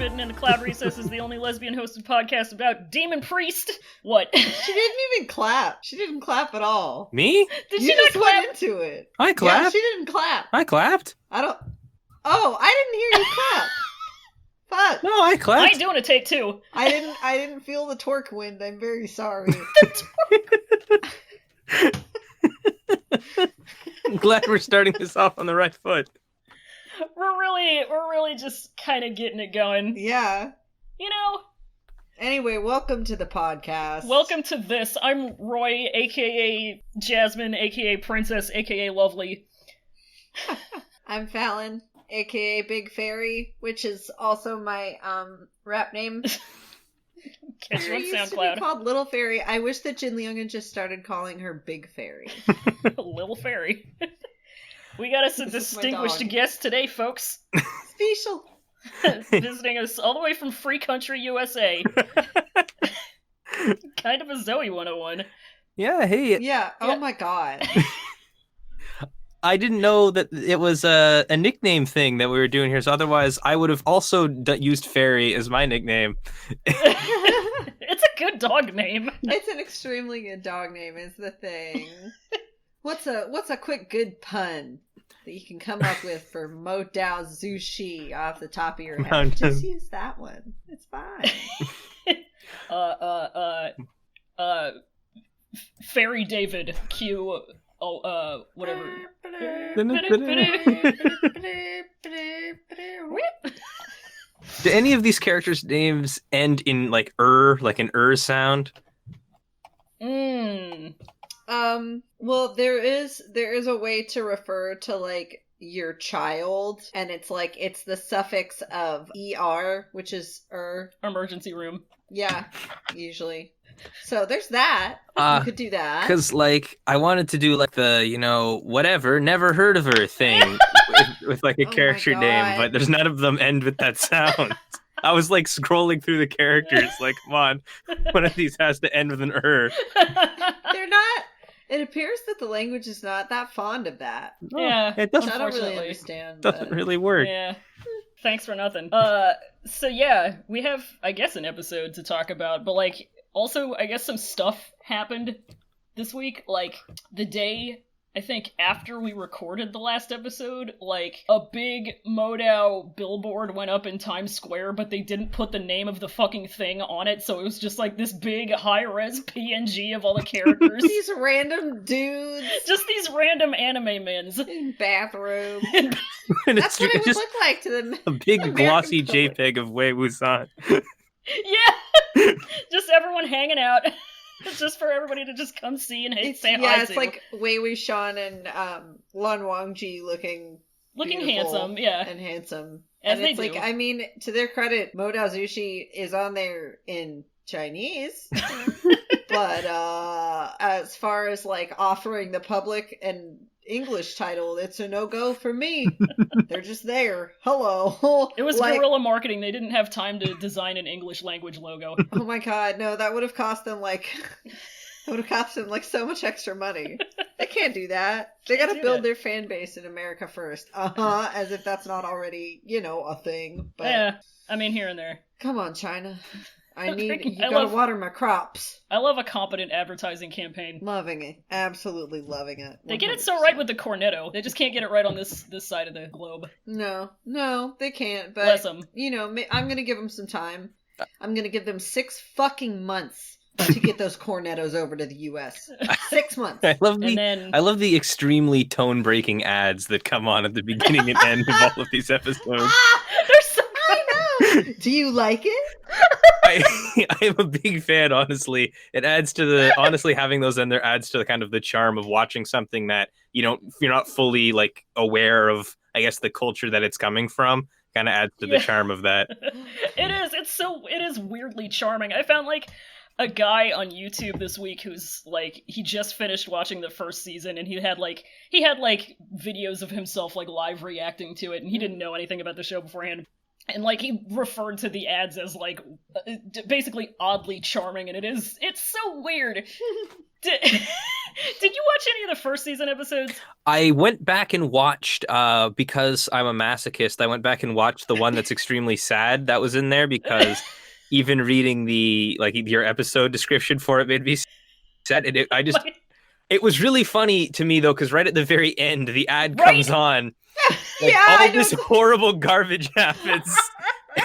Forbidden and the Cloud Recess is the only lesbian-hosted podcast about Demon Priest. What? She didn't even clap. She didn't clap at all. Me? Did You she just not clap? went into it. I clapped. Yeah, she didn't clap. I clapped. Oh, I didn't hear you clap. Fuck. No, I I clapped. ain't doing a take two. I didn't feel the torque wind. I'm very sorry. I'm glad we're starting this off on the right foot. We're really just kind of getting it going. Yeah. You know? Anyway, welcome to the podcast. Welcome to this. I'm Roy, aka Jasmine, aka Princess, aka Lovely. I'm Fallon, aka Big Fairy, which is also my rap name. Catch you on used to be SoundCloud. called Little Fairy. I wish that Jinling Wu just started calling her Big Fairy. Little Fairy. We got us a This is my distinguished dog. guest today, folks. Special. Visiting us all the way from Free Country, USA. Kind of a Zoe 101. Yeah, hey. Yeah. Oh Yeah. my god. I didn't know that it was a nickname thing that we were doing here, so otherwise I would have also used Fairy as my nickname. It's a good dog name. It's an extremely good dog name, is the thing. What's a quick good pun that you can come up with for Mo Dao Zushi off the top of your head? Mountain. Just use that one. It's fine. Fairy David Q. Whatever. Do any of these characters' names end in like an sound? Well, there is a way to refer to like your child, and it's like it's the suffix of er, which is Emergency room. Yeah, usually. So there's that. You could do that. Because like I wanted to do like the whatever, never heard of her thing with like a Oh my character name, God. but there's none of them end with that sound. I was like scrolling through the characters, like, come on, one of these has to end with an They're not. It appears that the language is not that fond of that. Yeah, it Which doesn't I don't really unfortunately. understand. doesn't but- really work. Yeah. Thanks for nothing. So yeah, we have, I guess, an episode to talk about, but like, also, I guess some stuff happened this week. Like, the day, I think, after we recorded the last episode, like, a big Modao billboard went up in Times Square, but they didn't put the name of the fucking thing on it, so it was just like this big high-res PNG of all the characters. These random dudes Just these random anime mins. in bathrobes. And That's what it would just look like to them. a big American glossy public. JPEG of Wei Wusan. Yeah! Just everyone hanging out. It's just for everybody to just come see and say hi It's to. like Wei Wuxian and Lan Wangji looking beautiful handsome, yeah. and handsome. As and they it's do. like, I mean, to their credit, Modao Zushi is on there in Chinese, but as far as like offering the public an English title, it's a no-go for me. They're just there. Hello. It was like, guerrilla marketing. They didn't have time to design an English language logo. oh my god, no, that would have cost them like so much extra money. They can't do that. They Can't gotta do build that. their fan base in America first. As if that's not already, a thing. But Yeah, I mean, here and there. come on, China. You I gotta love- water my crops. I love a competent advertising campaign. Loving it. Absolutely loving it. They get it so right with the cornetto. They just can't get it right on this side of the globe. No, they can't. But, Bless 'em. I'm gonna give them some time. I'm gonna give them 6 fucking months to get those cornettos over to the U.S. 6 months. I love And then I love the extremely tone-breaking ads that come on at the beginning and end of all of these episodes. they're so I know. Do you like it? I am a big fan, honestly. It adds to honestly having those in there adds to the kind of the charm of watching something that you're not fully like aware of, I guess, the culture that it's coming from. Kind of adds to the charm of that. It is weirdly charming. I found like a guy on YouTube this week who's like, he just finished watching the first season and he had like videos of himself like live reacting to it, and he didn't know anything about the show beforehand. And like he referred to the ads as like basically oddly charming, and it's so weird. Did you watch any of the first season episodes? I went back and watched, because I'm a masochist, I went back and watched the one that's extremely sad that was in there, because even reading your episode description for it made me sad. And it was really funny to me, though, because right at the very end, the ad comes on. Like, all this horrible garbage happens.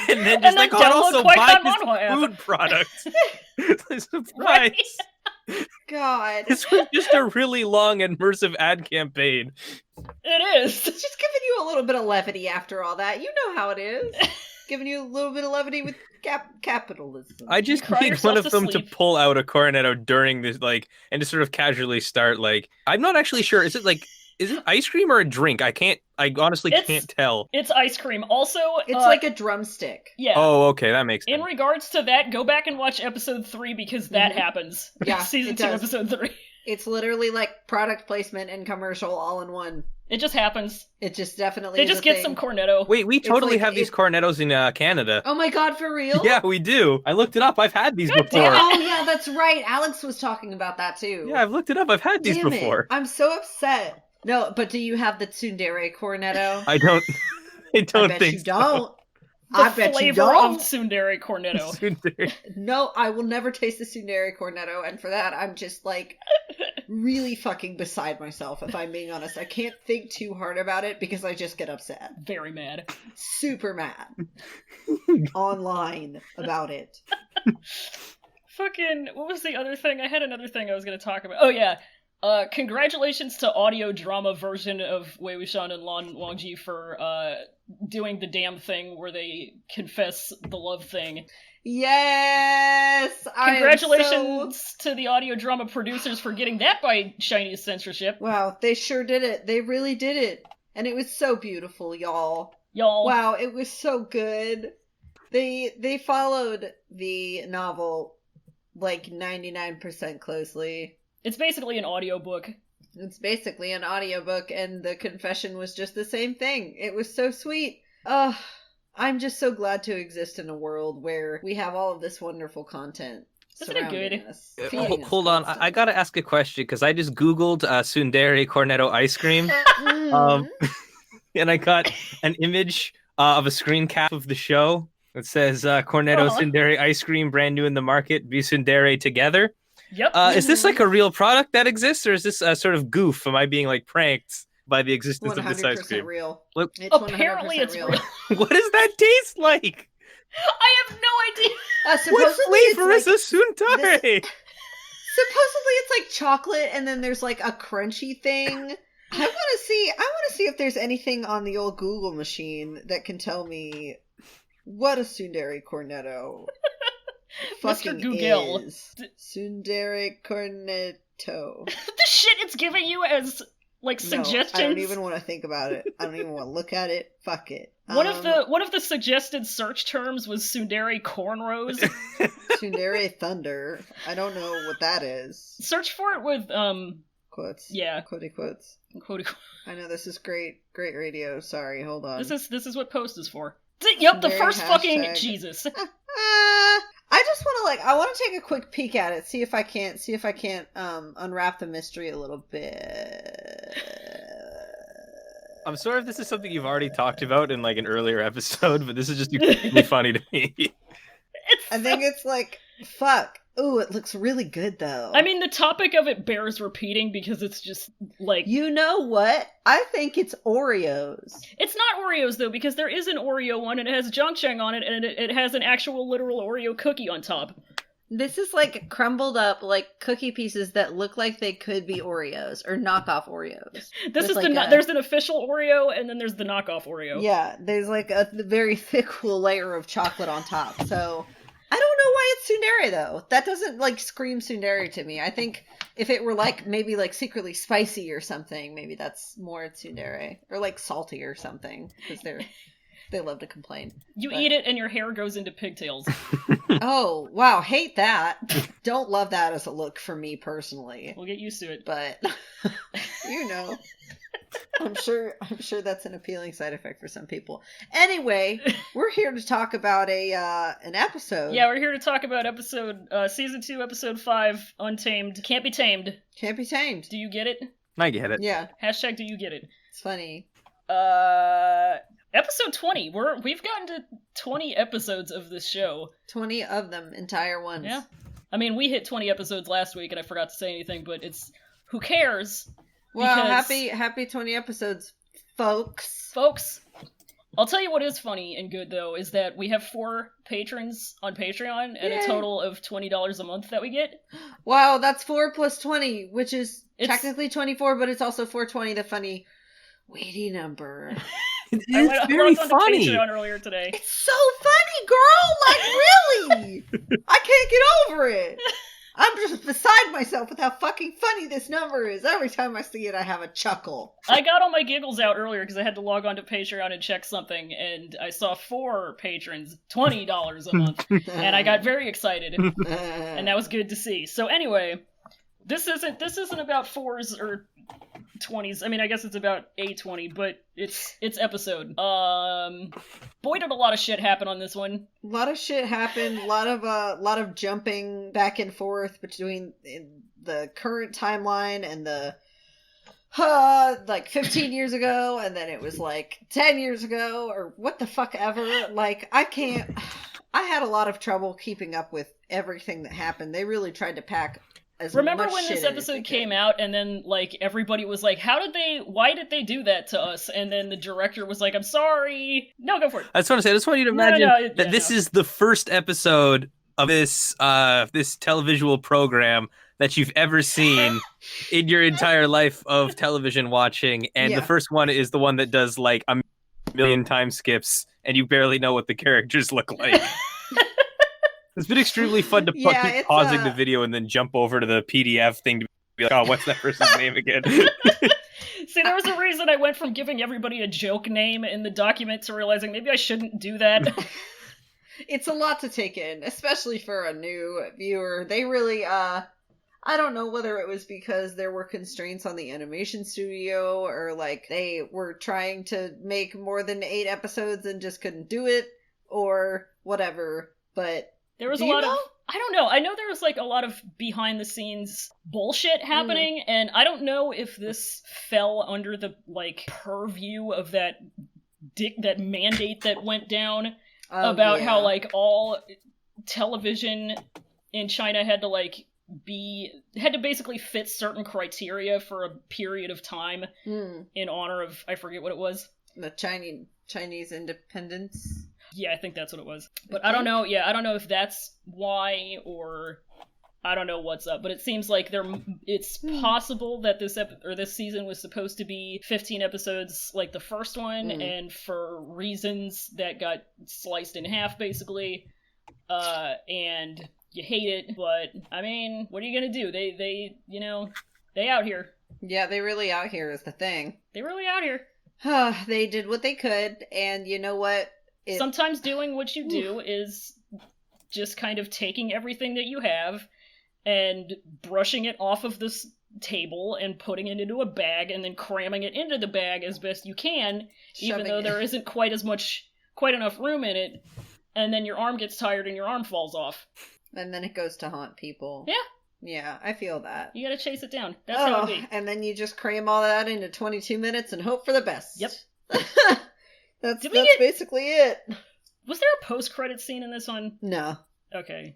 And then just and also buy this manhwa food product. Surprise. Right? God. This was just a really long, immersive ad campaign. It is. It's just giving you a little bit of levity after all that. You know how it is. Giving you a little bit of levity with capitalism. I just need one of them to pull out a cornetto during this, and to sort of casually start, I'm not actually sure. Is it ice cream or a drink? I honestly can't tell. It's ice cream. Also, it's like a drumstick. Yeah. Oh, okay, that makes sense. In regards to that, go back and watch episode 3 because that happens. Yeah, Season 2, episode 3. It's literally like product placement and commercial all in one. It just happens. It just definitely. They just get some cornetto. Wait, we totally have these cornettos in Canada. Oh my god, for real? Yeah, we do. I looked it up. I've had these before. Oh yeah, that's right. Alex was talking about that too. Yeah, I've looked it up. I've had these before. I'm so upset. No, but do you have the tsundere cornetto? I don't bet think you so. don't. I bet you don't. Of tsundere cornetto. Tsundere. No, I will never taste the tsundere cornetto, and for that, I'm just really fucking beside myself, if I'm being honest. I can't think too hard about it because I just get upset. Very mad. Super mad. Online about it. Fucking, what was the other thing? I had another thing I was going to talk about. Oh, yeah. Congratulations to audio drama version of Wei Wuxian and Lan Wangji for doing the damn thing where they confess the love thing. Yes! Congratulations to the audio drama producers for getting that by Chinese censorship. Wow, they sure did it. They really did it. And it was so beautiful, y'all. Wow, it was so good. They followed the novel 99% closely. It's basically an audiobook. It's basically an audiobook, and the confession was just the same thing. It was so sweet. I'm just so glad to exist in a world where we have all of this wonderful content. Isn't it good? Us, hold on, I gotta ask a question, because I just googled tsundere cornetto ice cream, and I got an image of a screen cap of the show that says cornetto tsundere ice cream, brand new in the market, be tsundere together. Yep. Is this a real product that exists, or is this a sort of goof? Am I being pranked by the existence of this ice cream? Real. Look, apparently it's real. What does that taste like? I have no idea. What flavor is a tsundere? Supposedly it's like chocolate, and then there's a crunchy thing. I want to see if there's anything on the old Google machine that can tell me what a tsundere cornetto fucking Google is. Tsundere cornetto. The shit it's giving you as suggestions. I don't even want to think about it. I don't even want to look at it. Fuck it. One of the suggested search terms was tsundere cornrows. Tsundere thunder. I don't know what that is. Search for it with quotes. Yeah. Quotey quotes. I know this is great radio. Sorry, hold on. This is what post is for. Yep, the first fucking Jesus. I just want to I want to take a quick peek at it, see if I can't unwrap the mystery a little bit. I'm sorry if this is something you've already talked about in an earlier episode, but this is just really funny to me. I think it's fuck. Ooh, it looks really good though. I mean, the topic of it bears repeating because it's just You know what? I think it's Oreos. It's not Oreos though, because there is an Oreo one and it has Zhangsheng on it, and it has an actual literal Oreo cookie on top. This is crumbled up cookie pieces that look like they could be Oreos or knockoff Oreos. This is there's an official Oreo and then there's the knockoff Oreo. Yeah, there's a very thick layer of chocolate on top. So I don't know why it's tsundere though. That doesn't scream tsundere to me. I think if it were maybe secretly spicy or something, maybe that's more tsundere, or salty or something, because they love to complain. You eat it and your hair goes into pigtails. Oh wow, hate that. Don't love that as a look for me personally. We'll get used to it. But I'm sure that's an appealing side effect for some people. Anyway, we're here to talk about an episode. Yeah, we're here to talk about season 2, episode 5, Untamed. Can't be tamed. Can't be tamed. Do you get it? I get it. Yeah. Hashtag do you get it? It's funny. Episode 20. We've gotten to 20 episodes of this show. 20 of them, entire ones. Yeah. I mean, we hit 20 episodes last week and I forgot to say anything, but who cares? Well, Because, happy 20 episodes, folks. folks, I'll tell you what is funny and good, though, is that we have 4 patrons on Patreon and Yay. a total of $20 a month that we get. Wow, that's 4 plus 20, which is technically 24, but it's also 420, the funny weighty number. It's I very logged onto funny. Patreon earlier today. It's so funny, girl! Like, really? I can't get over it. I'm just beside myself with how fucking funny this number is. Every time I see it, I have a chuckle. I got all my giggles out earlier because I had to log on to Patreon and check something, and I saw 4 patrons, $20 a month, and I got very excited, and that was good to see. So anyway, this isn't about 4s or 20s. I mean, I guess it's about a 20, but it's episode. Boy, did a lot of shit happen on this one. A lot of shit happened. A lot of jumping back and forth between the current timeline and the like 15 years ago, and then it was like 10 years ago, or what the fuck ever. Like, I had a lot of trouble keeping up with everything that happened. They really tried to pack as Remember much when shit this in as episode they came could. out, and then, like, everybody was like, why did they do that to us? And then the director was like, I'm sorry. No, go for it. I just want to say, I just want you to imagine that this no. is the first episode of this televisual program that you've ever seen in your entire life of television watching, and Yeah. the first one is the one that does like a million time skips, and you barely know what the characters look like. It's been extremely fun to Yeah, keep it's, pausing the video and then jump over to the PDF thing to be like, oh, what's that person's name again? See, there was a reason I went from giving everybody a joke name in the document to realizing maybe I shouldn't do that. It's a lot to take in, especially for a new viewer. They really, I don't know whether it was because there were constraints on the animation studio, or like they were trying to make more than 8 episodes and just couldn't do it, or whatever, but There was Do a you lot know? of... I don't know. I know there was, like, a lot of behind-the-scenes bullshit happening, and I don't know if this fell under the, like, purview of that mandate that went down about how, like, all television in China had to basically fit certain criteria for a period of time in honor of, I forget what it was. the Chinese independence. Yeah, I think that's what it was. But I don't know. Yeah, I don't know if that's why, or I don't know what's up. But it seems like it's possible that this season was supposed to be 15 episodes like the first one, and for reasons that got sliced in half, basically. And you hate it, but I mean, what are you gonna do? They out here. Yeah, they really out here is the thing. They really out here. They did what they could, and you know what? Sometimes doing what you do is just kind of taking everything that you have and brushing it off of this table and putting it into a bag and then cramming it into the bag as best you can, even though there isn't quite enough room in it, and then your arm gets tired and your arm falls off. And then it goes to haunt people. Yeah. Yeah, I feel that. You gotta chase it down. That's how it be. And then you just cram all that into 22 minutes and hope for the best. Yep. That's basically it. Was there a post-credit scene in this one? No. Okay.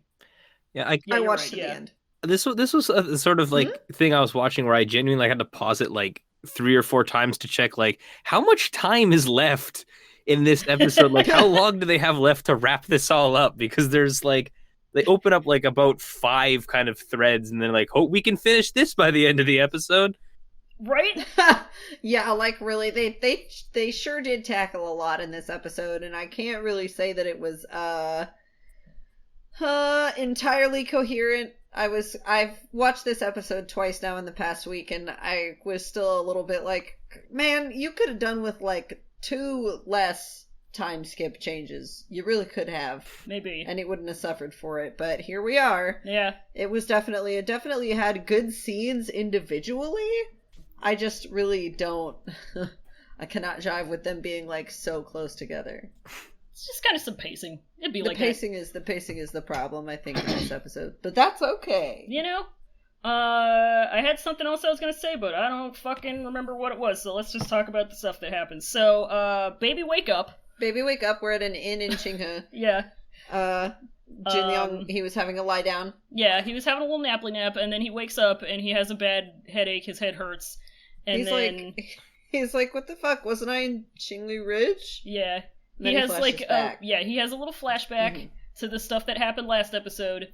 Yeah, I you're watched right, to the end. This was a sort of like thing I was watching where I genuinely had to pause it like 3 or 4 times to check like how much time is left in this episode. Like how long do they have left to wrap this all up? Because there's like they open up like about 5 kind of threads and then like hope we can finish this by the end of the episode. Right? Yeah, like really, they sure did tackle a lot in this episode, and I can't really say that it was entirely coherent. I've watched this episode twice now in the past week, and I was still a little bit like, man, you could have done with like 2 less time skip changes. You really could have. Maybe. And it wouldn't have suffered for it, but here we are. Yeah. It definitely had good scenes individually. I just really don't. I cannot jive with them being like so close together. It's just kind of some pacing. It'd be The like pacing is the problem, I think, in this episode. But that's okay. You know? I had something else I was gonna say, but I don't fucking remember what it was, so let's just talk about the stuff that happens. So, baby wake up. Baby wake up, we're at an inn in Hmph. Yeah. Jinling, he was having a lie down. Yeah, he was having a little napply nap, and then he wakes up, and he has a bad headache, his head hurts. And he's like, what the fuck, wasn't I in Jinling Ridge? Yeah. He has like he has a little flashback to the stuff that happened last episode.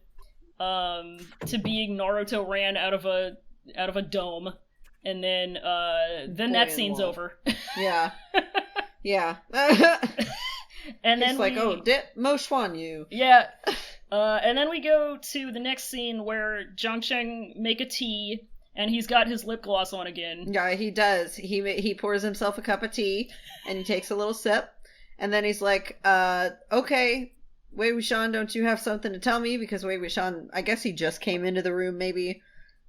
To being Naruto ran out of a dome, and then that scene's over. Yeah. Yeah. And then he's like, Mo Xuan you. Yeah. And then we go to the next scene where Zhangsheng make a tea, and he's got his lip gloss on again. Yeah, he does. He pours himself a cup of tea, and he takes a little sip, and then he's like, okay, Wei Wuxian, don't you have something to tell me? Because Wei Wuxian, I guess he just came into the room, maybe.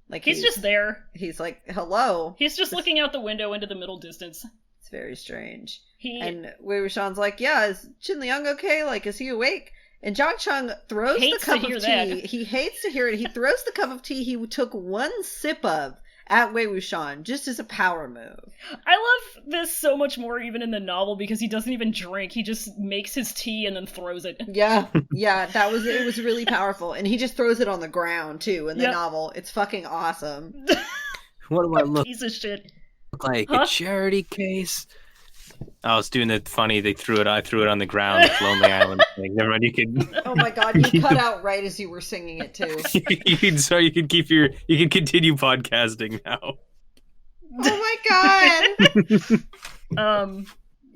Like he's just there. He's like, hello. He's just looking out the window into the middle distance. It's very strange. And Wei Wuxian's like, yeah, is Qin Liang okay? Like, is he awake? And Zhang Cheng throws the cup of tea. That. He hates to hear it. He throws the cup of tea he took one sip of at Wei Wuxian, just as a power move. I love this so much more even in the novel because he doesn't even drink. He just makes his tea and then throws it. Yeah, it was really powerful. And he just throws it on the ground, too, in the novel. It's fucking awesome. What do I look piece of shit. Like a charity case? I was doing the funny. I threw it on the ground. Lonely Island thing. Never mind. You could. Oh my god! You cut out right as you were singing it too. you can continue podcasting now. Oh my god!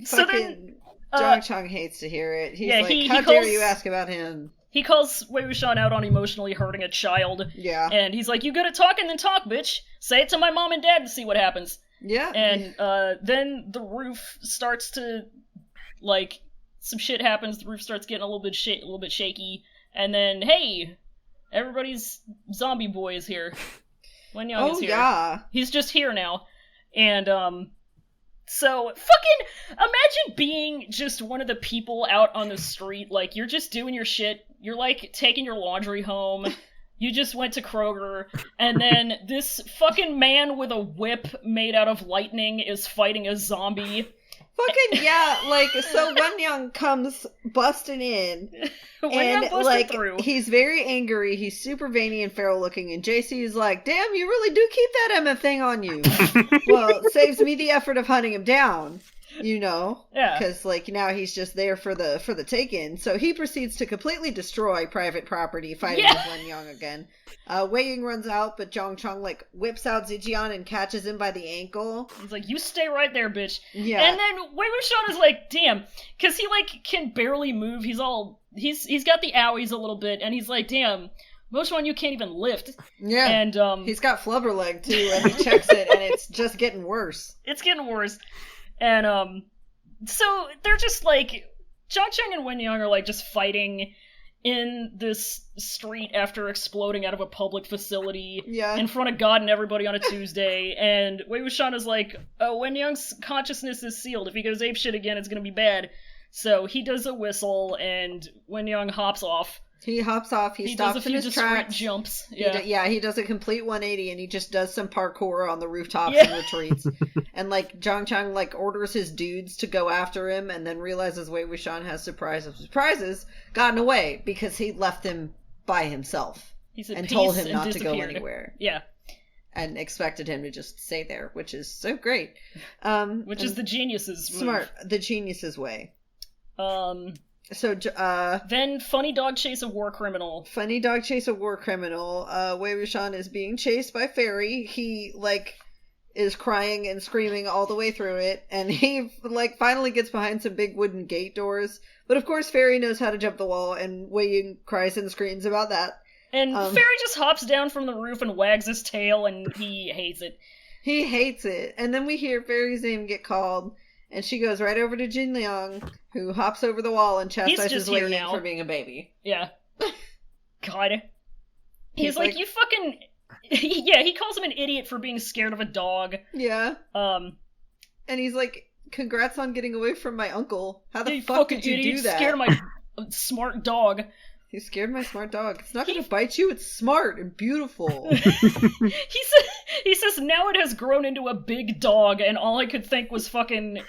So then, Zhang Cheng hates to hear it. He's like, "How dare you ask about him?" He calls Wei Wuxian out on emotionally hurting a child. Yeah. And he's like, "You good at talking? Then talk, bitch. Say it to my mom and dad and see what happens." Yeah. And then the roof starts to, like, some shit happens. The roof starts getting a little bit shaky. And then, hey, everybody's zombie boy is here. Wen Yang is here. Oh, yeah. He's just here now. And, so, fucking, imagine being just one of the people out on the street. Like, you're just doing your shit. You're, like, taking your laundry home. You just went to Kroger, and then this fucking man with a whip made out of lightning is fighting a zombie. Fucking yeah, like, so Wen Yang comes busting in, and, like, he's very angry, he's super veiny and feral looking, and JC is like, damn, you really do keep that MF thing on you. Well, it saves me the effort of hunting him down. You know? Yeah. Because, like, now he's just there for the take-in. So he proceeds to completely destroy private property, fighting with Wen Yang again. Wei Ying runs out, but Zhang Cheng, like, whips out Zijian and catches him by the ankle. He's like, you stay right there, bitch. Yeah. And then Wei Wuxian is like, damn. Because he, like, can barely move. He's got the owies a little bit, and he's like, damn. Most one you can't even lift. Yeah. And, he's got flubber leg, too, and he checks it, and it's just getting worse. It's getting worse. And, so they're just, like, Zhang Cheng and Wen Yang are, like, just fighting in this street after exploding out of a public facility in front of God and everybody on a Tuesday, and Wei Wuxian is like, oh, Wen Yang's consciousness is sealed. If he goes apeshit again, it's gonna be bad. So he does a whistle, and Wen Yang hops off. He hops off, he stops in his tracks. Jumps. He does a complete 180, and he just does some parkour on the rooftops and retreats. And, like, Zhang Cheng, like, orders his dudes to go after him, and then realizes Wei Wuxian has surprises gotten away, because he left him by himself. And told him not to go anywhere. Yeah. And expected him to just stay there, which is so great. Which is the genius's move. Smart. The genius's way. So, then Funny Dog Chase a War Criminal. Funny Dog Chase a War Criminal. Wei Wuxian is being chased by Fairy. He, like, is crying and screaming all the way through it. And he, like, finally gets behind some big wooden gate doors. But, of course, Fairy knows how to jump the wall. And Wei Ying cries and screams about that. And Fairy just hops down from the roof and wags his tail. And he hates it. He hates it. And then we hear Fairy's name get called. And she goes right over to Jin Liang, who hops over the wall and chastises Wei Ying for being a baby. Yeah. God. He's like, you fucking... Yeah, he calls him an idiot for being scared of a dog. Yeah. Um, And he's like, congrats on getting away from my uncle. How the you fuck fucking did you idiot, do that? scared of my smart dog. You scared my smart dog. It's not gonna bite you, it's smart and beautiful. He says now it has grown into a big dog, and all I could think was fucking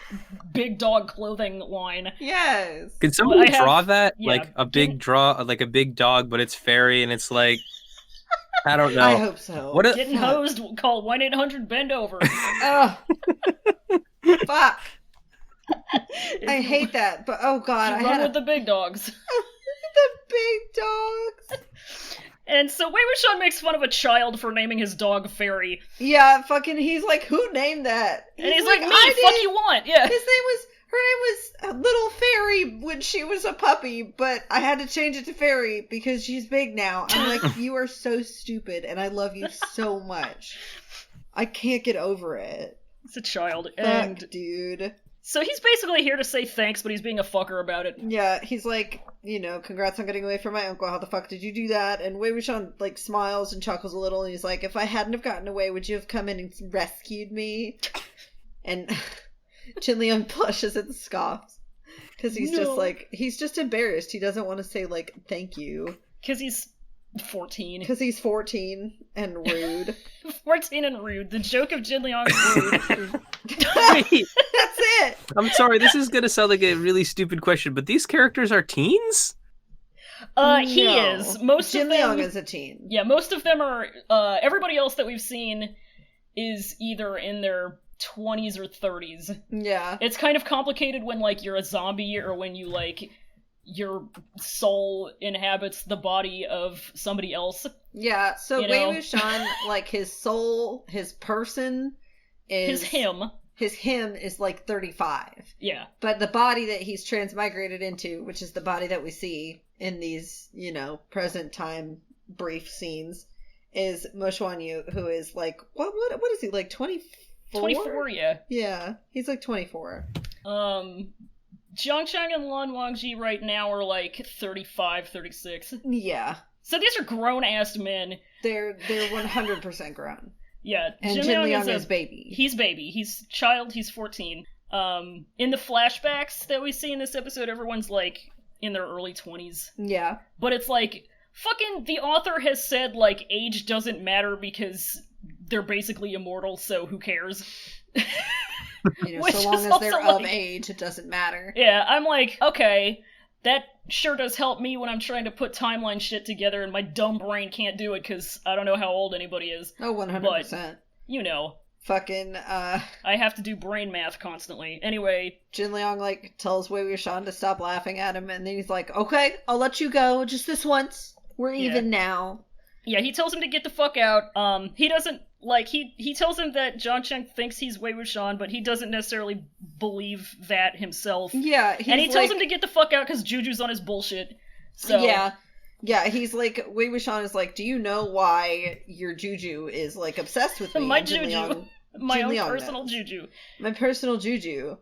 big dog clothing line. Yes. Could somebody I have- draw that? yeah, Like a big like a big dog, but it's fairy, and it's like, I don't know. I hope so. What a- Getting hosed, call 1-800-BEND-OVER. Ugh. Fuck. I hate that, but oh god, I Run had with the big dogs. the big dogs. And so Wei Wuxian makes fun of a child for naming his dog Fairy. Yeah, fucking, he's like, who named that? And he's like, me, I fuck did. you want? Yeah. Her name was Little Fairy when she was a puppy, but I had to change it to Fairy because she's big now. I'm like, you are so stupid, and I love you so much. I can't get over it. It's a child. Fuck, And dude. so he's basically here to say thanks, but he's being a fucker about it. Yeah, he's like, congrats on getting away from my uncle. How the fuck did you do that? And Wei Wuxian, like, smiles and chuckles a little, and he's like, if I hadn't have gotten away, would you have come in and rescued me? And Jinling blushes and scoffs. Because he's just like, he's just embarrassed. He doesn't want to say, like, thank you. Because he's 14. Because he's 14 and rude. 14 and rude. The joke of Jinling is rude. Wait, That's it! I'm sorry, this is gonna sound like a really stupid question, but these characters are teens? He No. is. Most of them... Jinling is a teen. Yeah, most of them are... everybody else that we've seen is either in their 20s or 30s. Yeah. It's kind of complicated when, like, you're a zombie or when you, like, your soul inhabits the body of somebody else. Yeah, so You Wei know? Wuxian, like, his soul, his person is... His him, is, like, 35. yeah. But the body that he's transmigrated into, which is the body that we see in these, present time brief scenes, is Mo Xuanyu, who is, like, what is he, like, 24? 24, yeah. Yeah, he's, like, 24. Zhangcheng and Lan Wangji right now are like 35, 36. Yeah. So these are grown-ass men. They're 100% grown. Yeah, And Jin Jin Liang Liang is baby. He's baby. He's child. He's 14. In the flashbacks that we see in this episode, everyone's like in their early 20s. Yeah. But it's like, fucking the author has said, like, age doesn't matter because they're basically immortal, so who cares? Which So long is as they're also, of like- age, it doesn't matter. Yeah, I'm like, okay, that sure does help me when I'm trying to put timeline shit together and my dumb brain can't do it because I don't know how old anybody is. Oh, 100%. You know, Fucking, I have to do brain math constantly. Anyway, Jin Liang, like, tells Wei Wuxian to stop laughing at him, and then he's like, okay, I'll let you go, just this once. We're even now. yeah, he tells him to get the fuck out. He doesn't, like, he tells him that Zhangcheng thinks he's Wei Wuxian, but he doesn't necessarily believe that himself. Yeah, And he tells him to get the fuck out because Juju's on his bullshit. So, Yeah, he's like, Wei Wuxian is like, do you know why your Juju is, like, obsessed with me? My And Jin Juju. Liang- my Jin own Liang personal knows. Juju. My personal Juju.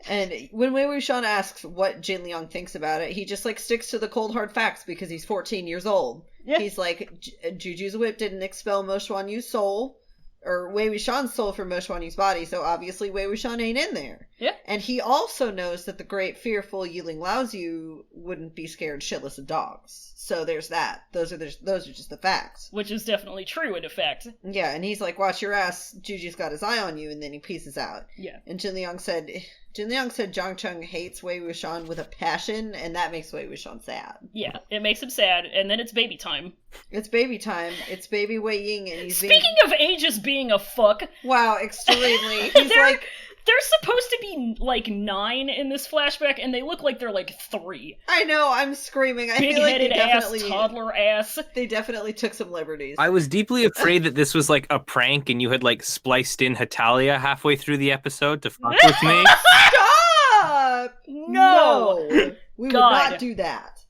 And when Wei Wuxian asks what Jin Liang thinks about it, he just, like, sticks to the cold hard facts because he's 14 years old. Yeah. He's like, Juju's whip didn't expel Mo Xuanyu's soul, or Wei Wuxian's soul from Mo Xuanyu's body, so obviously Wei Wuxian ain't in there. Yeah. And he also knows that the great fearful Yiling Laozu wouldn't be scared shitless of dogs. So there's that. Those are just the facts. Which is definitely true in effect. Yeah, and he's like, watch your ass, Juju's got his eye on you, and then he pieces out. Yeah. And Jin Liang said Zhangcheng hates Wei Wuxian with a passion, and that makes Wei Wuxian sad. Yeah, it makes him sad, and then it's baby time. It's baby time. It's baby Wei Ying, and he's Speaking of ages being a fuck, wow, extremely. He's like, they're supposed to be, like, 9 in this flashback, and they look like they're, like, 3. I know, I'm screaming. I feel like Big-headed ass, toddler ass. they definitely took some liberties. I was deeply afraid that this was like a prank and you had like spliced in HYAAAH halfway through the episode to fuck with me. Stop! No! We would God. not do that.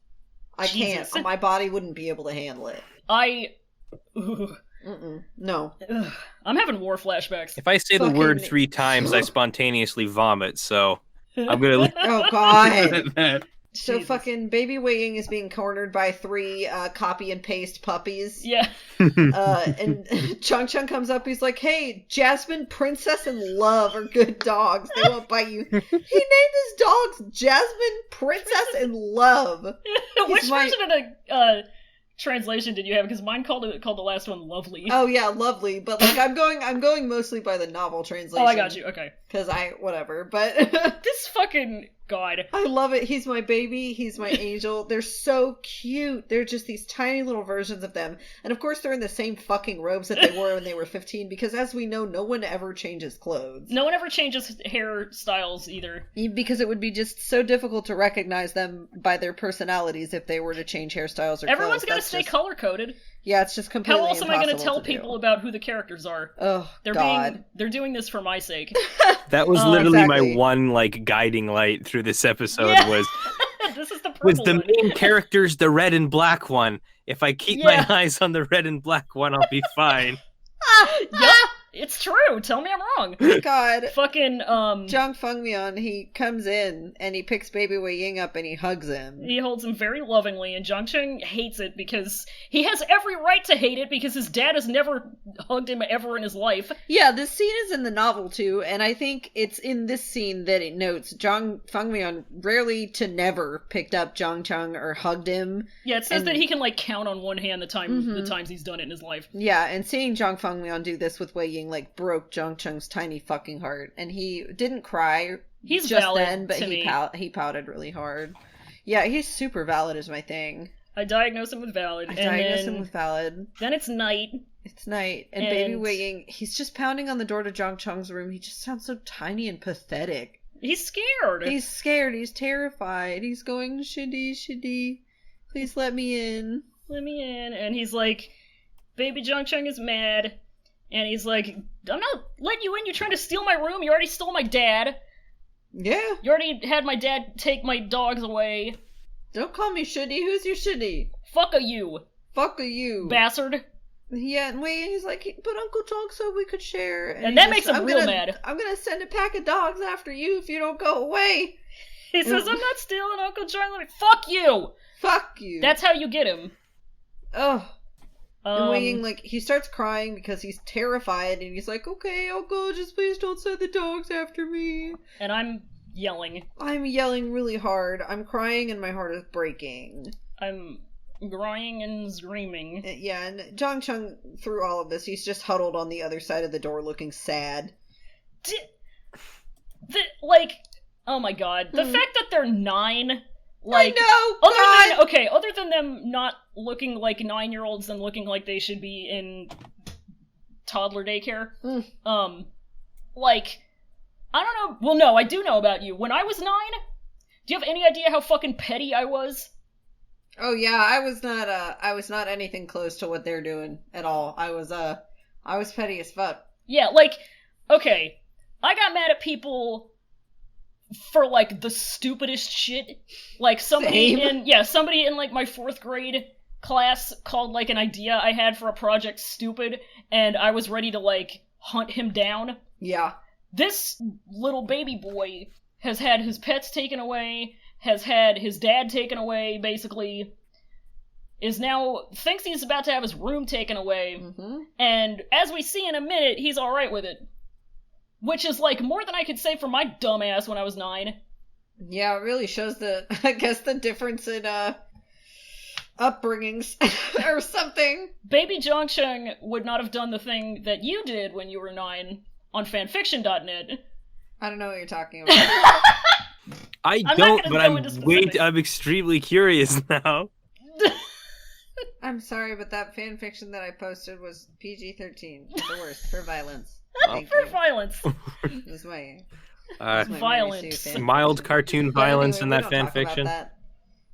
I Jesus. can't. My body wouldn't be able to handle it. Ugh. No. Ugh. I'm having war flashbacks. If I say the Fucking- word 3 times, I spontaneously vomit, so I'm gonna leave Oh, God. it at that. So Jesus. fucking baby Wei Ying is being cornered by 3 copy and paste puppies. Yeah. And Chung Chung comes up, he's like, hey, Jasmine, Princess, and Love are good dogs. They won't bite you. He named his dogs Jasmine, Princess, and Love. Which version of the translation did you have? Because mine called the last one Lovely. Oh yeah, Lovely. But like I'm going mostly by the novel translation. Oh, I got you. Okay. Because whatever. But This fucking god. I love it. He's my baby. He's my angel. They're so cute. They're just these tiny little versions of them. And of course they're in the same fucking robes that they wore when they were 15 because as we know, no one ever changes clothes. No one ever changes hairstyles either. Because it would be just so difficult to recognize them by their personalities if they were to change hairstyles or Everyone's clothes. got to stay color-coded. Yeah, it's just completely How else am I going to tell people about who the characters are? Oh, God. They're doing this for my sake. That was literally exactly. my one like guiding light through this episode Yeah. was This is the purple the one. main character's the red and black one. If I keep my eyes on the red and black one, I'll be fine. Yup, it's true. Tell me I'm wrong. God. Fucking, Zhang Fengmian, he comes in and he picks baby Wei Ying up and he hugs him. he holds him very lovingly, and Zhang Cheng hates it because he has every right to hate it because his dad has never hugged him ever in his life. Yeah, this scene is in the novel too, and I think it's in this scene that it notes Zhang Fengmian rarely to never picked up Zhang Cheng or hugged him. Yeah, it says And- that he can, like, count on one hand the times he's done it in his life. Yeah, and seeing Zhang Fengmian do this with Wei Ying like broke Zhang Cheng's tiny fucking heart, and he didn't cry He's just valid then, but to me. he pouted really hard. Yeah, he's super valid is my thing. I diagnose him with valid, I and diagnosed then, him with valid. then it's night. It's night, and baby Wei Ying, he's just pounding on the door to Zhang Cheng's room. He just sounds so tiny and pathetic. He's scared. He's scared. He's terrified. He's going, shitty, shitty. Please let me in. Let me in. And he's like, baby Zhang Cheng is mad. And he's like, I'm not letting you in. You're trying to steal my room. You already stole my dad. Yeah. You already had my dad take my dogs away. Don't call me shitty. Who's your shitty? Fuck a you, Fuck you. bastard. Yeah, and Wei Ying's like, but Uncle Chong said we could share. And that makes him real mad. I'm gonna send a pack of dogs after you if you don't go away. He says, I'm not stealing Uncle John. Fuck you. Fuck you. That's how you get him. Ugh. And Wei Ying, Um, like, he starts crying because he's terrified, and he's like, okay, I'll go, just please don't send the dogs after me. and I'm yelling. I'm yelling really hard. I'm crying, and my heart is breaking. I'm crying and screaming. Yeah, and Zhang Cheng, through all of this, he's just huddled on the other side of the door looking sad. Oh my god. The fact that they're 9, like, I know! God! other than them not looking like 9-year-olds and looking like they should be in toddler daycare, like, I don't know. Well, no, I do know about you. When I was 9, do you have any idea how fucking petty I was? Oh yeah, I was not anything close to what they're doing at all. I was petty as fuck. Yeah, like, okay, I got mad at people for, like, the stupidest shit. Like, somebody in, like, my 4th grade class called, like, an idea I had for a project stupid, and I was ready to, like, hunt him down. Yeah. This little baby boy has had his pets taken away, has had his dad taken away, basically, thinks he's about to have his room taken away, and as we see in a minute, he's alright with it. Which is, like, more than I could say for my dumb ass when I was 9. Yeah, it really shows the difference in, upbringings, or something. Baby Zhongcheng would not have done the thing that you did when you were 9 on fanfiction.net. I don't know what you're talking about. I I'm don't, not but gonna go into specifics. I'm extremely curious now. I'm sorry, but that fanfiction that I posted was PG-13. The worst for violence. Thank For you. violence. It was my Violence. Mary Sue fanfiction. Mild cartoon violence Anyway, in that we don't talk about fanfiction. that.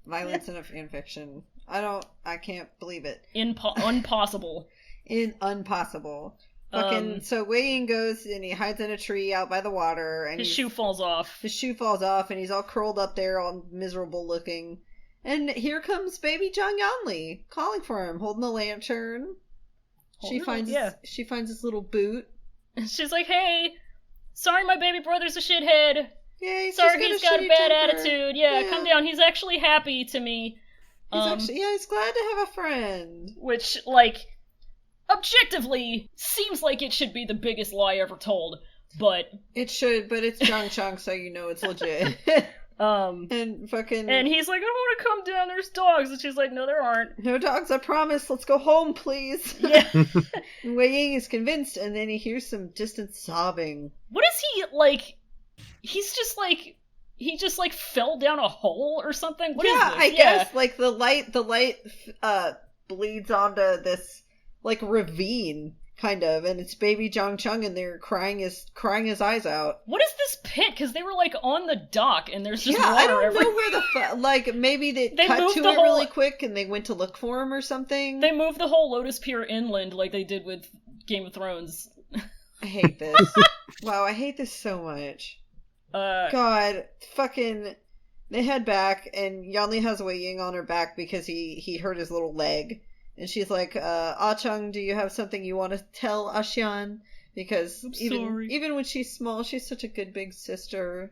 Violence in a fanfiction. I can't believe it. Impossible. Impossible. Fucking, so Wei Ying goes and he hides in a tree out by the water, and His shoe falls off. his shoe falls off, and he's all curled up there, all miserable looking. And here comes baby Zhang Yanli, calling for him, holding the lantern. She finds his little boot. She's like, hey, sorry my baby brother's a shithead. Yeah, sorry, he's got a bad temper. attitude. Yeah, come down. He's actually happy to me. He's glad to have a friend. Which, like, objectively, seems like it should be the biggest lie ever told, but... It should, but it's Chung, so you know it's legit. And fucking... And he's like, I don't want to come down, there's dogs. And she's like, no, there aren't. No dogs, I promise. Let's go home, please. Yeah. And Wei Ying is convinced, and then he hears some distant sobbing. What is he, like... He's just like... He just, like, fell down a hole or something? What is this? I guess, like, the light, bleeds onto this, like, ravine, kind of, and it's baby Zhang Chung in there crying his eyes out. What is this pit? Because they were, like, on the dock, and there's just water I don't everywhere. know where like, maybe they cut to it really quick, and they went to look for him or something. They moved the whole Lotus Pier inland like they did with Game of Thrones. I hate this. Wow, I hate this so much. God, fucking... They head back, and Yanli has Wei Ying on her back because he hurt his little leg. And she's like, Ah-chung, do you have something you want to tell Ashian? Because even when she's small, she's such a good big sister.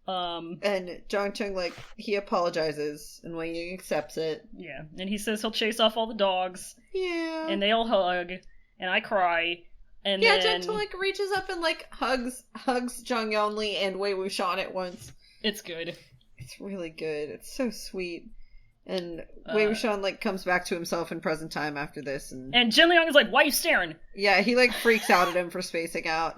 And Zhang Chung, like, he apologizes, and Wei Ying accepts it. Yeah, and he says he'll chase off all the dogs. Yeah. And they all hug, and I cry. And yeah, then... Zhang Chung, like, reaches up and, like, hugs Zhang Yonli and Wei Wuxian at once. It's good. It's really good. It's so sweet. And Wei Wuxian, like, comes back to himself in present time after this. And Jinling is like, why are you staring? Yeah, he, like, freaks out at him for spacing out.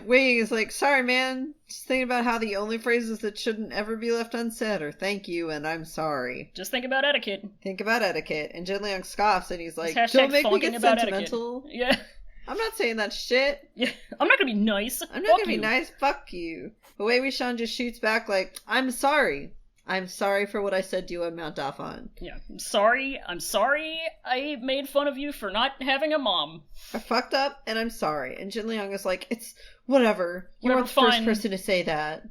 Wei Ying is like, sorry, man. Just thinking about how the only phrases that shouldn't ever be left unsaid are thank you and I'm sorry. Just think about etiquette. Think about etiquette. And Jinling scoffs and he's like, don't make me get sentimental. Etiquette. Yeah. I'm not saying that shit. Yeah. I'm not gonna be nice. I'm not gonna be nice. Fuck you. But Wei Wuxian just shoots back like, I'm sorry. I'm sorry for what I said to you on Mount Dafan. Yeah, I'm sorry I made fun of you for not having a mom. I fucked up, and I'm sorry. And Jin Liang is like, it's whatever. You weren't the first person to say that.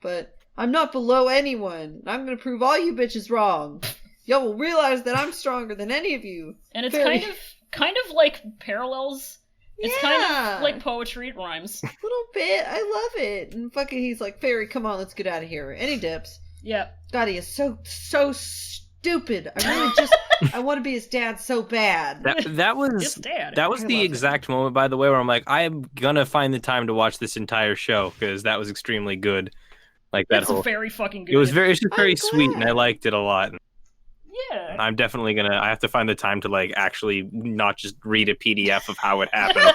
But I'm not below anyone. I'm gonna prove all you bitches wrong. Y'all will realize that I'm stronger than any of you. And it's kind of like parallels. It's kind of like poetry, it rhymes. A little bit. I love it. And fucking he's like, Fairy, come on, let's get out of here. And he dips. Yeah. God, he is so stupid. I really I want to be his dad so bad. That was his dad. That was the exact moment, by the way, where I'm like, I'm gonna find the time to watch this entire show because that was extremely good. Like that whole very fucking good. It was just very sweet, and I liked it a lot. Yeah. I'm definitely I have to find the time to like actually not just read a PDF of how it happened.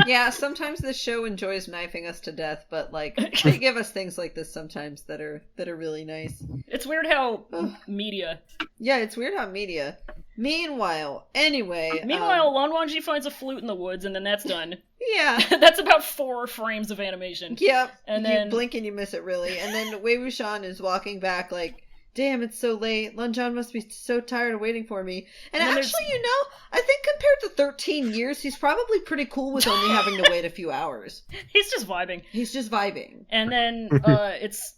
Yeah, sometimes this show enjoys knifing us to death, but like they give us things like this sometimes that are really nice. It's weird how media. Yeah, it's weird how media. Meanwhile, Lan Wangji finds a flute in the woods, and then that's done. Yeah. That's about 4 frames of animation. Yep. And then you blink and you miss it, really. And then Wei Wuxian is walking back like, damn, it's so late. Lan Zhan must be so tired of waiting for me. And actually, I think compared to 13 years, he's probably pretty cool with only having to wait a few hours. He's just vibing. And then it's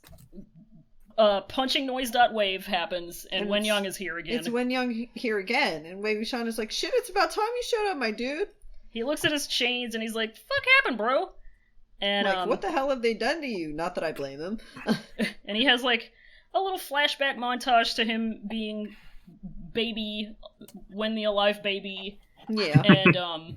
punching noise.wave happens, and Wen Yang is here again. It's Wen Yang here again, and Wei Wuxian is like, shit, it's about time you showed up, my dude. He looks at his chains, and he's like, fuck happened, bro? And like, what the hell have they done to you? Not that I blame him. And he has, like, a little flashback montage to him being baby, when the alive baby. Yeah. And,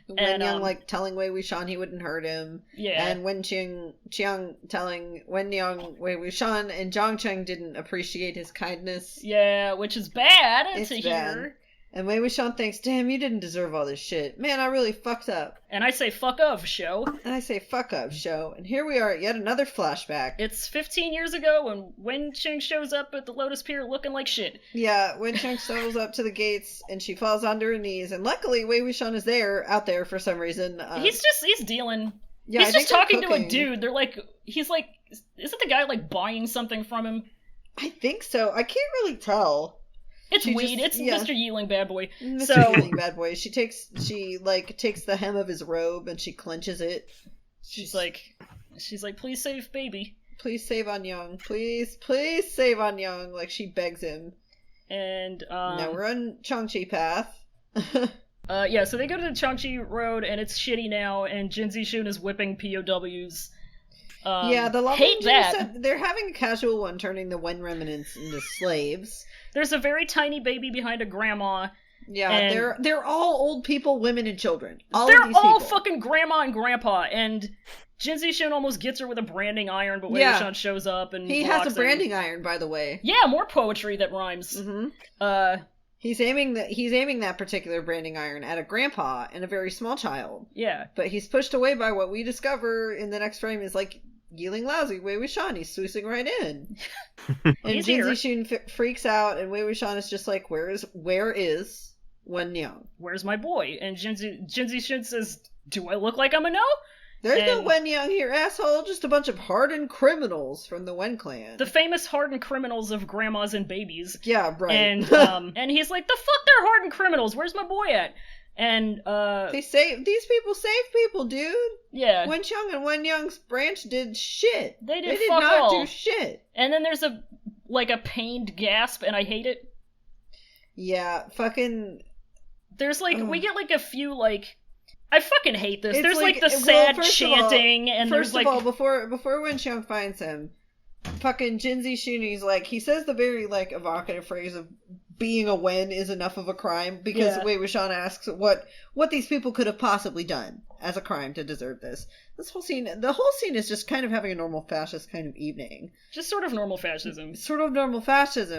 Wen Yang, like, telling Wei Wuxian he wouldn't hurt him. Yeah. And Wen Qiang telling Wen Yang Wei Wuxian, and Zhang Cheng didn't appreciate his kindness. Yeah, which is bad to hear. And Wei Wuxian thinks, damn, you didn't deserve all this shit. Man, I really fucked up. And I say, fuck up, show. And here we are at yet another flashback. It's 15 years ago when Wen Cheng shows up at the Lotus Pier looking like shit. Yeah, Wen Cheng shows up to the gates, and she falls onto her knees. And luckily, Wei Wuxian is out there for some reason. He's dealing. Yeah, he's just talking to a dude. He's like, isn't the guy, like, buying something from him? I think so. I can't really tell. It's weed. It's Mr. Yiling Bad Boy. Mr. Yiling Bad Boy. She takes the hem of his robe and she clenches it. She's like, please save baby. Please save Anyang. Please save Anyang. Like, she begs him. And now we're on Changchi path. Yeah, so they go to the Changchi Road, and it's shitty now, and Jin Zixun is whipping POWs. Yeah, the lava hate engineer that. said they're having a casual one, turning the Wen remnants into slaves. There's a very tiny baby behind a grandma. Yeah, and they're all old people, women, and children. They're of these all people. fucking grandma and grandpa, and Jin Zixun almost gets her with a branding iron, but Wei Wuxian shows up and he blocks has a him. branding iron, by the way. Yeah, more poetry that rhymes. Mm-hmm. He's aiming that particular branding iron at a grandpa and a very small child. Yeah, but he's pushed away by what we discover in the next frame is like Yiling Lousy, Wei Wuxian. He's sluicing right in, and Jin Zixun freaks out, and Wei Wuxian is just like, where is Wen Yang? Where's my boy? And Jin Zixun says, "Do I look like I'm a no?" There's no Wen Yang here, asshole. Just a bunch of hardened criminals from the Wen clan. The famous hardened criminals of grandmas and babies. Yeah, right. And and he's like, "The fuck, they're hardened criminals. Where's my boy at?" And these people save people, dude. Yeah. Wen Qiang and Wen Yang's branch did shit. They did not all. do shit. And then there's a pained gasp, and I hate it. Yeah, fucking. There's we get a few I fucking hate this. It's there's the sad chanting, and first there's of all, before Wen Qiang finds him, fucking Jin Zixun, he says the very evocative phrase of being a Wen is enough of a crime, because Wei Wuxian asks what these people could have possibly done as a crime to deserve this. The whole scene is just kind of having a normal fascist kind of evening. Just sort of normal fascism.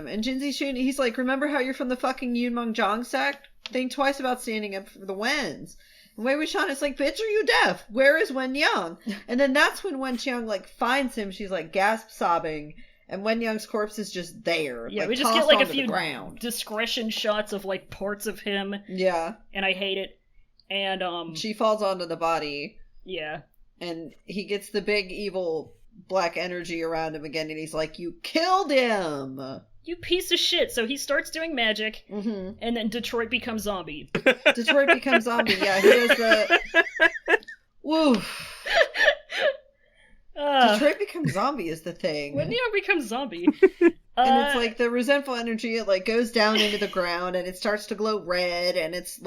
And Jin Zixun, he's like, remember how you're from the fucking Yunmeng sect? Think twice about standing up for the Wens. And Wei Wuxian is like, bitch, are you deaf? Where is Wen Yang? And then that's when Wen Qiang finds him. She's gasp sobbing. And Wen Yang's corpse is just there. Yeah, we just get a few discretion shots of parts of him. Yeah. And I hate it. And she falls onto the body. Yeah. And he gets the big evil black energy around him again, and he's like, you killed him! You piece of shit. So he starts doing magic, and then Detroit becomes zombie. Yeah, he does the... Woo! Detroit becomes zombie is the thing. When Neo becomes zombie. And it's the resentful energy, it goes down into the ground, and it starts to glow red, and it's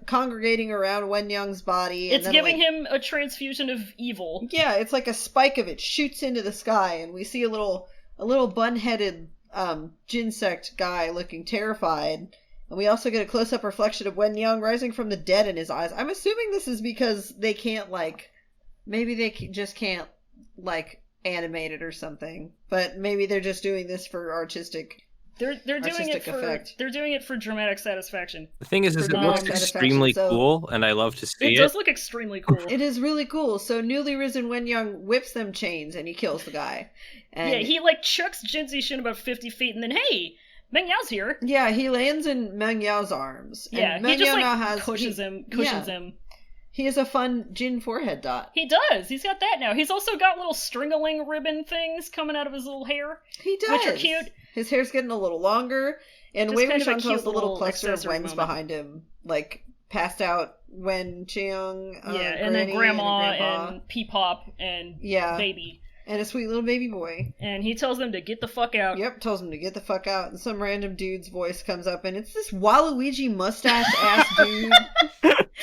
congregating around Wen Yang's body. It's giving him a transfusion of evil. Yeah, it's like a spike of it shoots into the sky, and we see a little bun-headed Jinsect guy looking terrified. And we also get a close-up reflection of Wen Yang rising from the dead in his eyes. I'm assuming this is because they can't, maybe they just can't, animate it or something. But maybe they're just doing this for artistic They're doing it for effect. They're doing it for dramatic satisfaction. The thing is it looks extremely cool, and I love to see it. It does look extremely cool. It is really cool. So newly risen Wen Yang whips them chains, and he kills the guy. And yeah, he chucks Jin Zixun about 50 feet, and then hey, Meng Yao's here. Yeah, he lands in Meng Yao's arms. Yeah, and Meng he just Yao now cushions him. He has a fun Jin forehead dot. He does. He's got that now. He's also got little stringaling ribbon things coming out of his little hair. He does. Which are cute. His hair's getting a little longer. And Wei Wuxian tells the little cluster of Wens moment behind him, passed out Wen Qiang, and then Grandma and P-Pop and Baby. And a sweet little baby boy. And he tells them to get the fuck out. Yep, tells them to get the fuck out. And some random dude's voice comes up, and it's this Waluigi mustache-ass dude.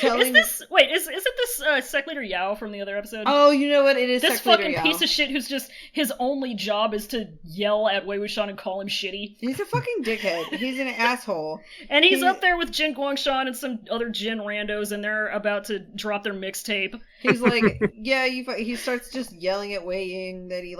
Is it this Sec Leader Yao from the other episode? Oh, you know what? It is this Sec Leader fucking Yao. piece of shit who's just, his only job is to yell at Wei Wuxian and call him shitty. He's a fucking dickhead. He's an asshole. And he's up there with Jin Guangshan and some other Jin randos, and they're about to drop their mixtape. He's like, he starts just yelling at Wei Ying that he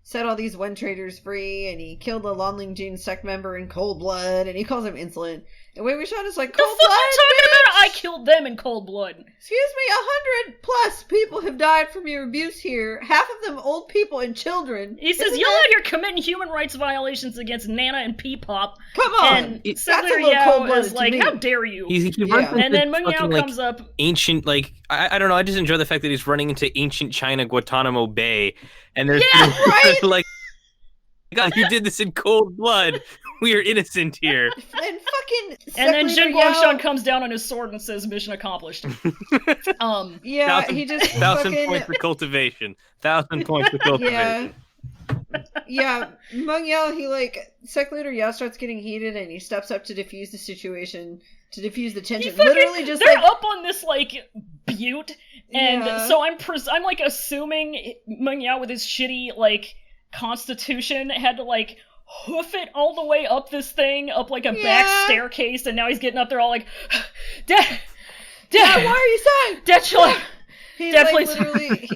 set all these Wen traders free, and he killed a Lonling Jin sect member in cold blood, and he calls him insolent. And Wei Wuxian is like, cold blood, are you talking about? I killed them in cold blood. Excuse me, 100+ people have died from your abuse here. Half of them old people and children. He says, y'all out here committing human rights violations against Nana and P-Pop. Come on! And Sec Leader Yao is like, how dare you? And then Meng Yao comes up. Ancient, I don't know, I just enjoy the fact that he's running into ancient China Guantanamo Bay. And there's right? God, you did this in cold blood. We are innocent here. And then Jin Guangshan comes down on his sword and says, "Mission accomplished." He just 1,000 points for cultivation. 1,000 points for cultivation. Yeah. Yeah, Meng Yao, he Sec Leader Yao starts getting heated and he steps up to defuse the situation, to defuse the tension. Literally just they're up on this butte, and Yeah. so I'm assuming Meng Yao with his shitty constitution had to hoof it all the way up this thing, up a back staircase, and now he's getting up there all Dad, why are you saying? Dad, chill out. He's Dad, please. literally,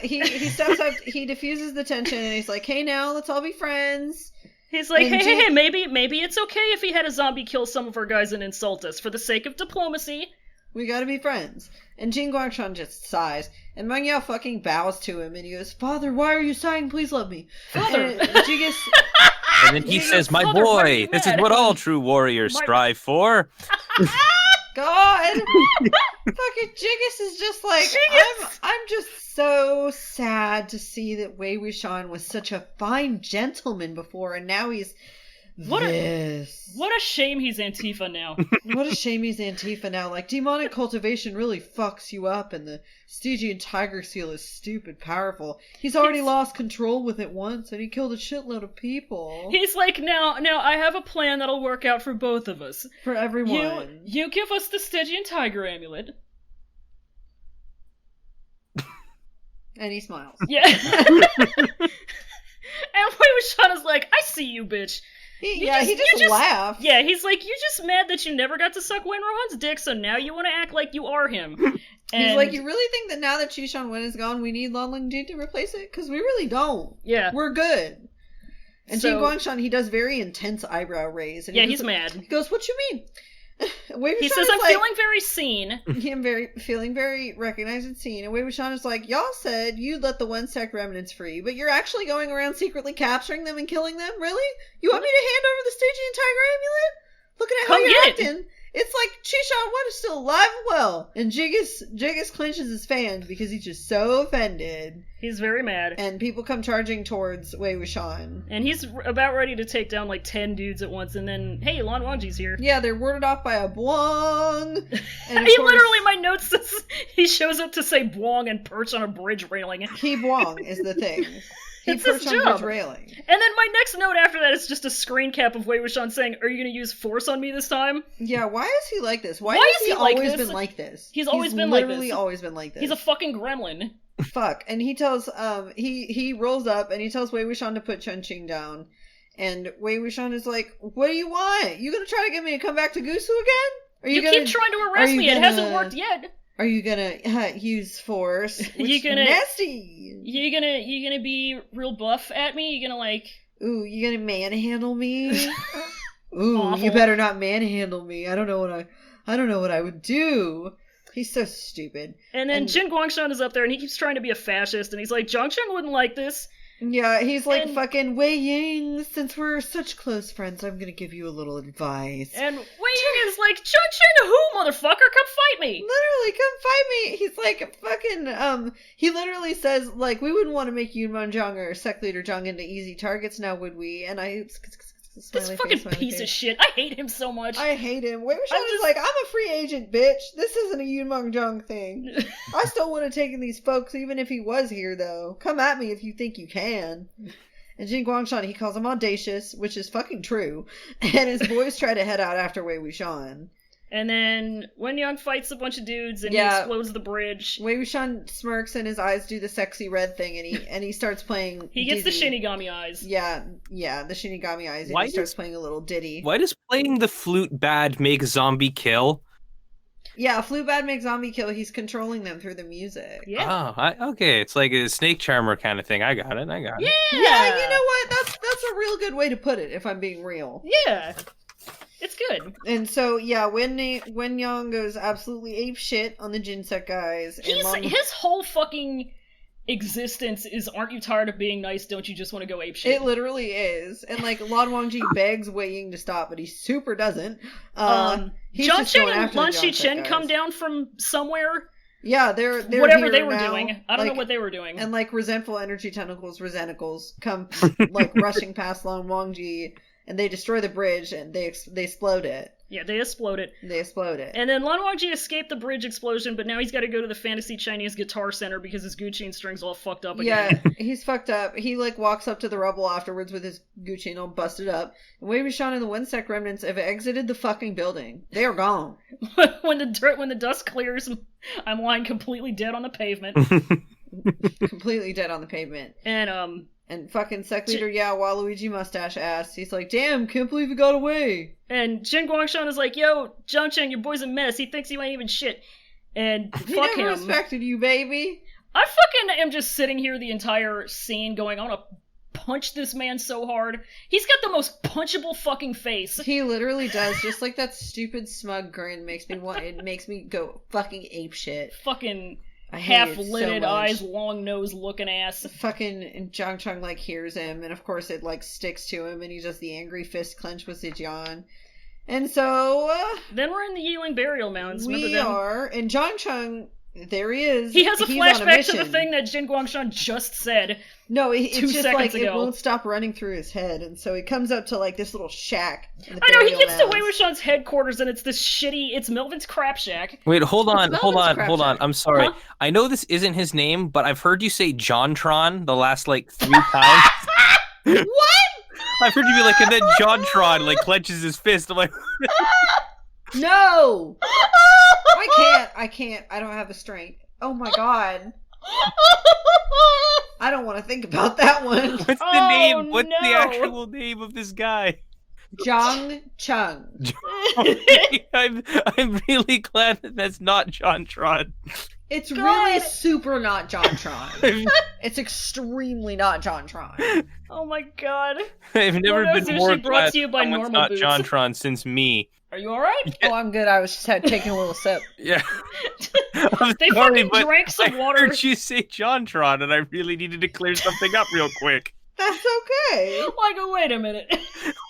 he steps up, he diffuses the tension, and he's like, hey now, let's all be friends. He's like, And hey, maybe it's okay if he had a zombie kill some of our guys and insult us for the sake of diplomacy. We gotta be friends. And Jin Guangshan just sighs, and Meng Yao fucking bows to him, and he goes, Father, why are you sighing? Please love me. Father. And Jigus... And then he says, my Father, why are boy, you this is mad? what all true warriors strive for. God! Fucking Jigus is just I'm just so sad to see that Wei Wuxian was such a fine gentleman before, and now he's What this. What a shame he's Antifa now. What a shame he's Antifa now. Demonic cultivation really fucks you up, and the Stygian tiger seal is stupid powerful. He's already lost control with it once, and he killed a shitload of people. He's like, now I have a plan that'll work out for both of us. For everyone. You give us the Stygian tiger amulet. And he smiles. Yeah. And Wei Wuxian is like, I see you, bitch. He just laughed. Yeah, he's like, you're just mad that you never got to suck Wen Rohan's dick, so now you want to act like you are him. And he's like, you really think that now that Qishan Wen is gone, we need Lan Lingjie to replace it? Because we really don't. Yeah. We're good. And So- Jin Guangshan, he does very intense eyebrow raise. And Yeah, he he's goes, mad. He goes, what you mean? Wei He Wuxian says, is I'm feeling very seen. feeling very recognized and seen. And Wei Wuxian is like, y'all said you'd let the one sect remnants free, but you're actually going around secretly capturing them and killing them? Really? You want me to hand over the Stygian tiger amulet? Looking at how Come you're get it. acting. It's like Qishan Wen is still alive and well. And Jigus clenches his fans because he's just so offended. He's very mad. And people come charging towards Wei Wuxian. And he's about ready to take down 10 dudes at once, and then, hey, Lan Wangji's here. Yeah, they're warded off by a Buong. And He literally, my note says, he shows up to say Buong and perch on a bridge railing. He Buong is the thing. He It's his perched on job. bridge railing. And then my next note after that is just a screen cap of Wei Wuxian saying, are you going to use force on me this time? Yeah, why is he like this? Why Why has is he he like always this? been like this? He's always been like literally this. always been like this. He's a fucking gremlin. Fuck. And he tells he rolls up and he tells Wei Wuxian to put Chen Qing down. And Wei Wuxian is like, what do you want? You gonna try to get me to come back to Gusu again? Are You gonna, keep trying to arrest me, it hasn't worked yet. Are you gonna use force? You gonna- nasty. You gonna be real buff at me? You gonna Ooh, you gonna manhandle me? Ooh, Awful. you better not manhandle me. I don't know what I would do. He's so stupid. And then And- Jin Guangshan is up there and he keeps trying to be a fascist and he's like, Zhangcheng wouldn't like this. Yeah, he's like, And- fucking Wei Ying, since we're such close friends, I'm gonna give you a little advice. And Wei Ying is like, Zhangcheng who, motherfucker? Come fight me. Literally, come fight me. He's like, fucking, he literally says, like, we wouldn't want to make Yunman Zhang or Sect Leader Zhang into easy targets now, would we? And This fucking piece of shit. I hate him so much. I hate him. Wei Wuxian I'm is just- like, I'm a free agent, bitch. This isn't a Yunmeng Zhang thing. I still would have taken these folks even if he was here, though. Come at me if you think you can. And Jin Guangshan, he calls him audacious, which is fucking true. And his boys try to head out after Wei Wuxian. And then Wen Yang fights a bunch of dudes and Yeah. he explodes the bridge. Wei Wuxian smirks and his eyes do the sexy red thing, and he starts playing. He gets Dizzy. the Shinigami eyes. Yeah, the Shinigami eyes, and Why he starts does- playing a little ditty. Why does playing the flute bad make zombie kill? Yeah, Flute Bad makes zombie kill. He's controlling them through the music. Yeah. Oh, okay. It's like a snake charmer kind of thing. I got it. Yeah. Yeah, you know what? That's a real good way to put it, if I'm being real. Yeah. It's good. And so, yeah, Wen Yang goes absolutely ape shit on the Jinsek guys. And His whole fucking existence is, aren't you tired of being nice? Don't you just want to go ape shit? it literally is. And like Lan Wangji begs Wei Ying to stop, but he super doesn't. He's just Zhangcheng going and after the Lan Jinsek Shichen guys. come down from somewhere. Yeah, they're Whatever here they were now. doing. I don't know what they were doing. And like resentful energy tentacles come like rushing past Lan Wangji, and they destroy the bridge, and they explode it. Yeah, they explode it. And then Lan Wangji escaped the bridge explosion, but now he's got to go to the Fantasy Chinese Guitar Center because his Gucci string's all fucked up again. Yeah, he's fucked up. He, like, walks up to the rubble afterwards with his Gucci all busted up. And Wei Wuxian and the Windsec remnants have exited the fucking building. They are gone. When the dust clears, I'm lying completely dead on the pavement. Completely dead on the pavement. And fucking sec leader Waluigi mustache ass. He's like, damn, can't believe he got away. And Jin Guangshan is like, yo, Zhangcheng, your boy's a mess. He thinks you ain't even shit. And he fuck never him. respected you, baby. I fucking am just sitting here the entire scene going, I want to punch this man so hard. He's got the most punchable fucking face. He literally does. Just like that stupid smug grin makes me go fucking apeshit. Fucking half-lidded eyes, long nose looking ass. Fucking Zhang Cheng, like, hears him, and of course it, like, sticks to him, and he does the angry fist clench with Zijian. And so... then we're in the Yiling Burial Mounds. We are, and Zhang Cheng, there he is. He has a flashback to the thing that Jin Guangshan just said. No, it's just like, ago. It won't stop running through his head, and so he comes up to, like, this little shack. I know, he gets to Wei Wuxian's headquarters, and it's this shitty, it's Melvin's crap shack. Wait, hold on. I'm sorry. Huh? I know this isn't his name, but I've heard you say Jontron the last, like, 3 times. What? I've heard you be like, and then Jontron, like, clenches his fist. I'm like... No! I can't. I don't have the strength. Oh my god. I don't want to think about that one. What's the name? What's the actual name of this guy? Zhang Cheng. I'm really glad that that's not Jontron. It's really super not Jontron. It's extremely not Jontron. Oh my god. I've never been more glad to you by someone's not boots. Jontron since me. Are you alright? Oh, I'm good. I was just taking a little sip. Yeah. They fucking drank some water. I heard you say Jontron, and I really needed to clear something up real quick. That's okay. Like, wait a minute.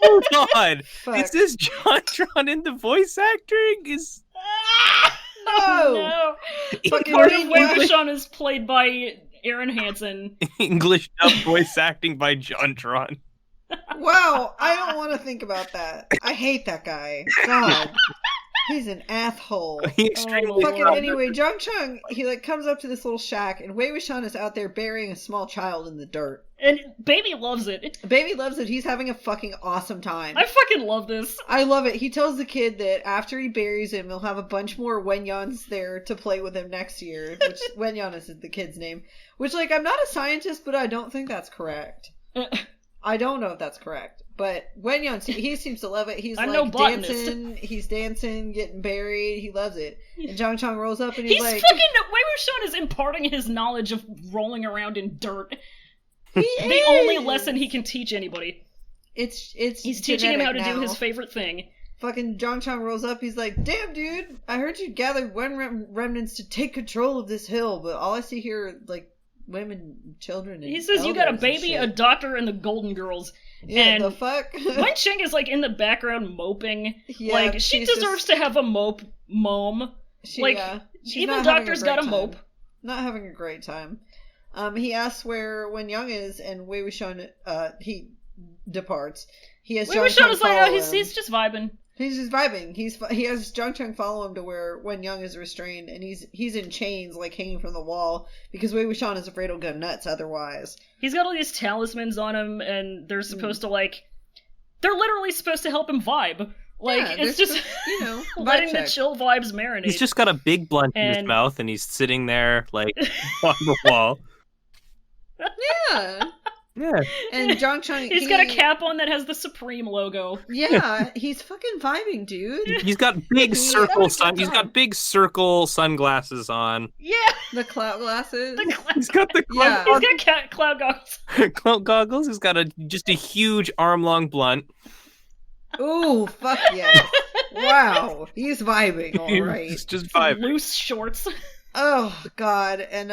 Hold on. Is this Jontron in the voice acting? No. Part of Wei Wuxian is played by Aaron Hansen. English dub voice acting by Jontron. Wow, I don't want to think about that. I hate that guy. God. He's an asshole. Anyway, Zhang Cheng, he, like, comes up to this little shack, and Wei Wuxian is out there burying a small child in the dirt. And Baby loves it. Baby loves it. He's having a fucking awesome time. I fucking love this. I love it. He tells the kid that after he buries him, he'll have a bunch more Wenyans there to play with him next year. Which, Wenyan is the kid's name. Which, like, I'm not a scientist, but I don't think that's correct. I don't know if that's correct. But Wenyan, he seems to love it. He's dancing, getting buried. He loves it. And Zhang Cheng rolls up and he's like... Wei Wuxian is imparting his knowledge of rolling around in dirt. The only lesson he can teach anybody. He's teaching him how to do his favorite thing. Fucking Zhang Cheng rolls up, he's like, damn dude, I heard you gathered remnants to take control of this hill, but all I see here are, like, women, children, and he says you got a baby, a doctor, and the Golden Girls. Yeah, and the fuck? Wen Qing is, like, in the background moping. Yeah, like, she deserves to have a mom. Even doctors got a mope. Not having a great time. He asks where Wen Yang is, and Wei Wuxian, he departs. Wei Wuxian is like, he's just vibing. He's just vibing. He has Zhang Cheng follow him to where Wen Yang is restrained, and he's in chains, like, hanging from the wall, because Wei Wuxian is afraid he'll go nuts otherwise. He's got all these talismans on him, and they're supposed to, like... They're literally supposed to help him vibe. Like, it's just, letting the chill vibes marinate. He's just got a big blunt in his mouth, and he's sitting there, like, on the wall. Yeah. Yeah. And Zhang Cheng, he's got a cap on that has the Supreme logo. Yeah, he's fucking vibing, dude. He's got big He's got big circle sunglasses on. Yeah. The cloud glasses. He's got the cloud. Yeah. He's got cloud goggles. Cloud goggles. He's got just a huge arm-long blunt. Ooh, fuck yeah! Wow, he's vibing. All right, he's just vibing. Loose shorts. Oh god, and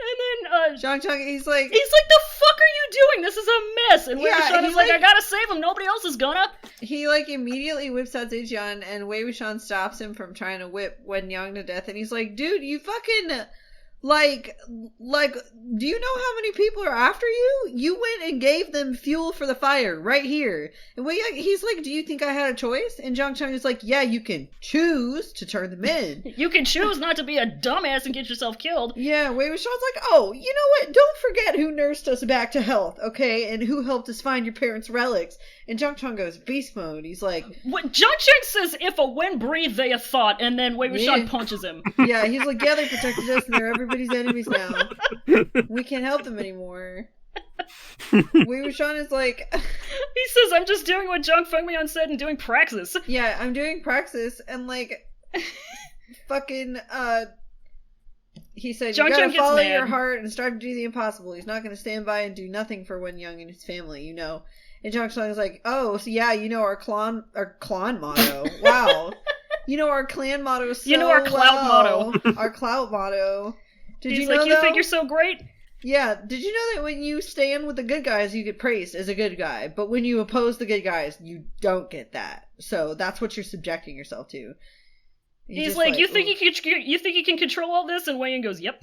And then Zhang Cheng, he's like, the fuck are you doing? This is a mess. And Wei Wuxian is like, I gotta save him. Nobody else is gonna. He, like, immediately whips out Zijian, and Wei Wuxian stops him from trying to whip Wen Yang to death. And he's like, dude, you fucking Like, do you know how many people are after you? You went and gave them fuel for the fire right here. And he's like, do you think I had a choice? And Zhang Cheng is like, yeah, you can choose to turn them in. You can choose not to be a dumbass and get yourself killed. Yeah, Wei Wuxian's like, oh, you know what? Don't forget who nursed us back to health, okay? And who helped us find your parents' relics. And Zhang Cheng goes, beast mode. He's like... What Zhang Cheng says, if a wind breathe, they have thought, and then Wei Wuxian punches him. Yeah, he's like, yeah, they protected us, and they're everybody's enemies now. We can't help them anymore. Wei Wuxian is like... He says, I'm just doing what Zhang Fengmian said and doing praxis. Yeah, I'm doing praxis, and like... fucking, he said, you gotta follow your heart and strive to do the impossible. He's not gonna stand by and do nothing for Wen Yang and his family, you know. And Zhang Cheng is like, oh, so yeah, you know our clan motto. Wow. You know our clan motto so You know our clout motto. Our clout motto. He's like, you think you're so great? Yeah, did you know that when you stand with the good guys, you get praised as a good guy, but when you oppose the good guys, you don't get that. So that's what you're subjecting yourself to. He's like, you think you can control all this? And Wei Ying goes, yep.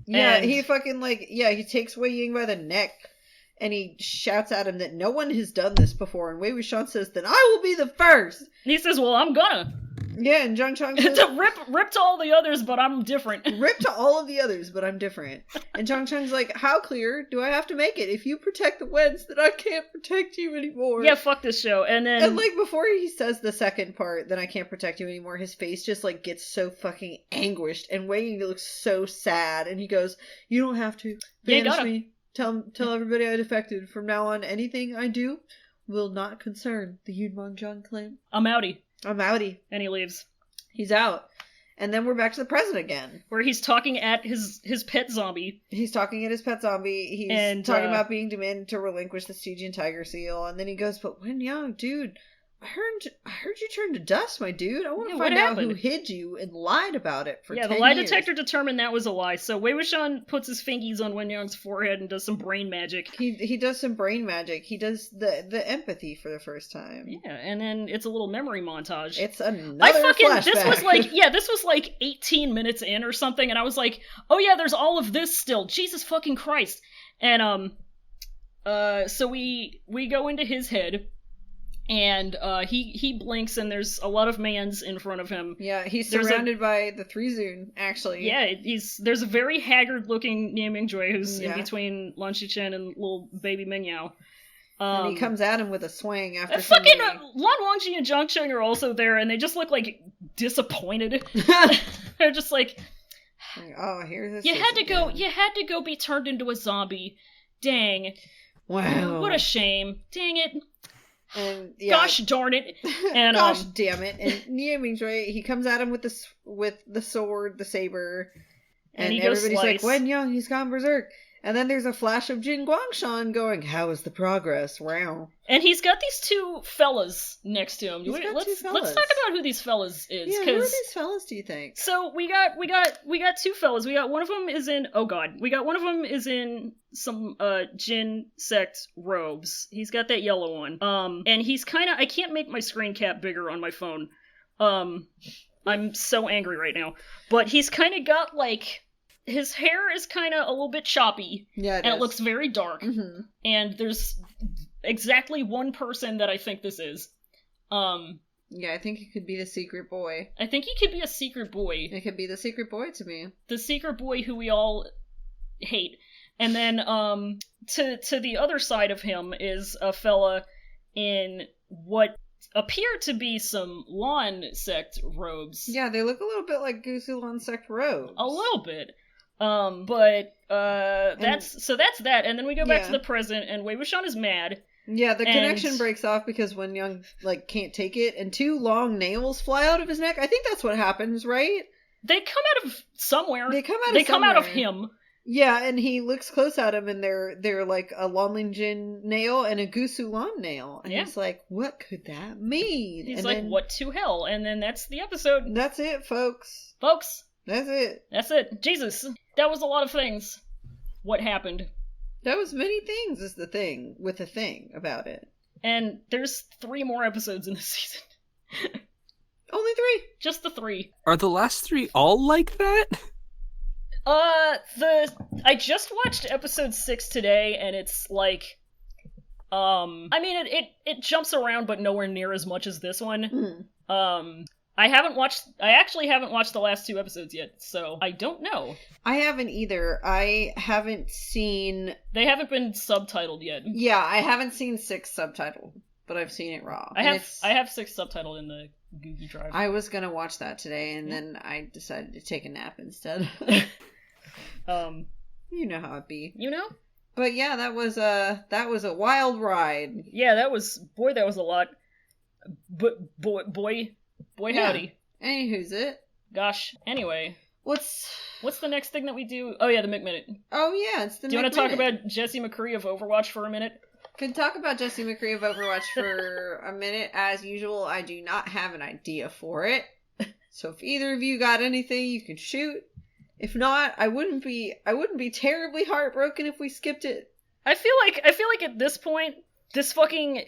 Yeah, and he fucking he takes Wei Ying by the neck. And he shouts at him that no one has done this before. And Wei Wuxian says, then I will be the first. And he says, well, I'm gonna. Yeah, and Zhang Cheng says... rip to all the others, but I'm different. Rip to all of the others, but I'm different. And Zhang Cheng's like, how clear do I have to make it? If you protect the Wens, then I can't protect you anymore. Yeah, fuck this show. And then... And before he says the second part, then I can't protect you anymore, his face just, gets so fucking anguished. And Wei Ying looks so sad. And he goes, you don't have to. Banish me. Tell everybody I defected. From now on, anything I do will not concern the Yunmongjiang clan. I'm outie. And he leaves. He's out. And then we're back to the present again. Where he's talking at his pet zombie. He's talking talking about being demanded to relinquish the Stygian tiger seal. And then he goes, but Wen Yang, dude, I heard you turn to dust, my dude. I want to find out who hid you and lied about it for 10 years. Yeah, the lie detector determined that was a lie. So Wei Wuxian puts his fingies on Wen Yang's forehead and does some brain magic. He does some brain magic. He does the empathy for the first time. Yeah, and then it's a little memory montage. It's another flashback. This was like 18 minutes in or something, and I was like, oh yeah, there's all of this still. Jesus fucking Christ. And so we go into his head. And he blinks, and there's a lot of mans in front of him. Yeah, he's surrounded by the three Zun, actually. Yeah, there's a very haggard-looking Nie Mingjue who's in between Lan Shichen and little baby Mingyao. And he comes at him with a swing after fucking Lan Wangji and Zhang Cheng are also there, and they just look like disappointed. They're just like, oh, here's this. You had to go be turned into a zombie. Dang. Wow. What a shame. Dang it. And yeah, gosh darn it! And gosh damn it! And Nie Mingjue, he comes at him with the sword, the saber, and everybody's like, Wen Yang, he's gone berserk. And then there's a flash of Jin Guangshan going, how is the progress? Wow. And he's got these two fellas next to him. Let's talk about who these fellas is. Yeah, who are these fellas, do you think? So we got two fellas. We got one of them is in one of them is in some Jin sect robes. He's got that yellow one. And he's kinda, I can't make my screen cap bigger on my phone. I'm so angry right now. But he's kinda got his hair is kind of a little bit choppy. Yeah, it looks very dark. Mm-hmm. And there's exactly one person that I think this is. Yeah, I think he could be the secret boy. I think he could be a secret boy. It could be the secret boy to me. The secret boy who we all hate. And then, to the other side of him is a fella in what appear to be some Lan sect robes. Yeah, they look a little bit like Gusu Lan sect robes. A little bit. That's that. And then we go back to the present, and Wei Wuxian is mad. Yeah, the connection breaks off because Wen Yang, can't take it, and two long nails fly out of his neck. I think that's what happens, right? They come out of somewhere. They come out of him. Yeah, and he looks close at him, and they're like a Lanlingjin nail and a Gusu Lan nail. And he's like, what could that mean? He's what to hell? And then that's the episode. That's it, folks. That's it. Jesus. That was a lot of things. What happened? That was many things is the thing with a thing about it. And there's 3 more episodes in this season. Only 3? Just the 3. Are the last 3 all like that? I just watched episode 6 today, and it's like, I mean, it jumps around, but nowhere near as much as this one. I actually haven't watched the last 2 episodes yet, so I don't know. I haven't either. I haven't seen... They haven't been subtitled yet. Yeah, I haven't seen 6 subtitled, but I've seen it raw. I have 6 subtitled in the Googie Drive. I was gonna watch that today, and then I decided to take a nap instead. You know how it be. You know? But yeah, that was a wild ride. Yeah, that was a lot. But boy, howdy. Anywho's it. Gosh. Anyway, what's the next thing that we do? Oh yeah, the McMinute. Oh yeah, it's the. Do you want to talk about Jesse McCree of Overwatch for a minute? Can talk about Jesse McCree of Overwatch for a minute. As usual, I do not have an idea for it. So if either of you got anything, you can shoot. If not, I wouldn't be terribly heartbroken if we skipped it. I feel like at this point, this fucking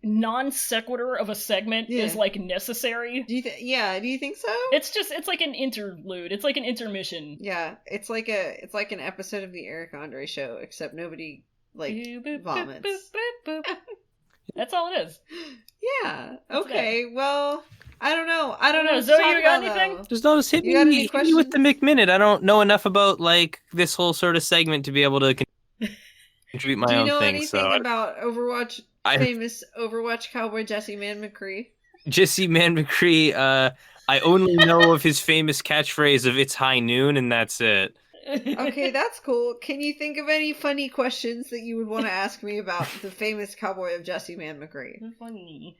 non sequitur of a segment is like necessary. Do you think so? It's like an interlude. It's like an intermission. Yeah, it's like an episode of the Eric Andre show, except nobody vomits. That's all it is. Yeah. Okay. Well, I don't know. Zoe, you got anything? Just notice hit me with the McMinute. I don't know enough about like this whole sort of segment to be able to contribute my own thing. Do you know anything about Overwatch? Famous Overwatch cowboy Jesse Man McCree. Jesse Man McCree. I only know of his famous catchphrase of "It's high noon" and that's it. Okay, that's cool. Can you think of any funny questions that you would want to ask me about the famous cowboy of Jesse Man McCree? Funny.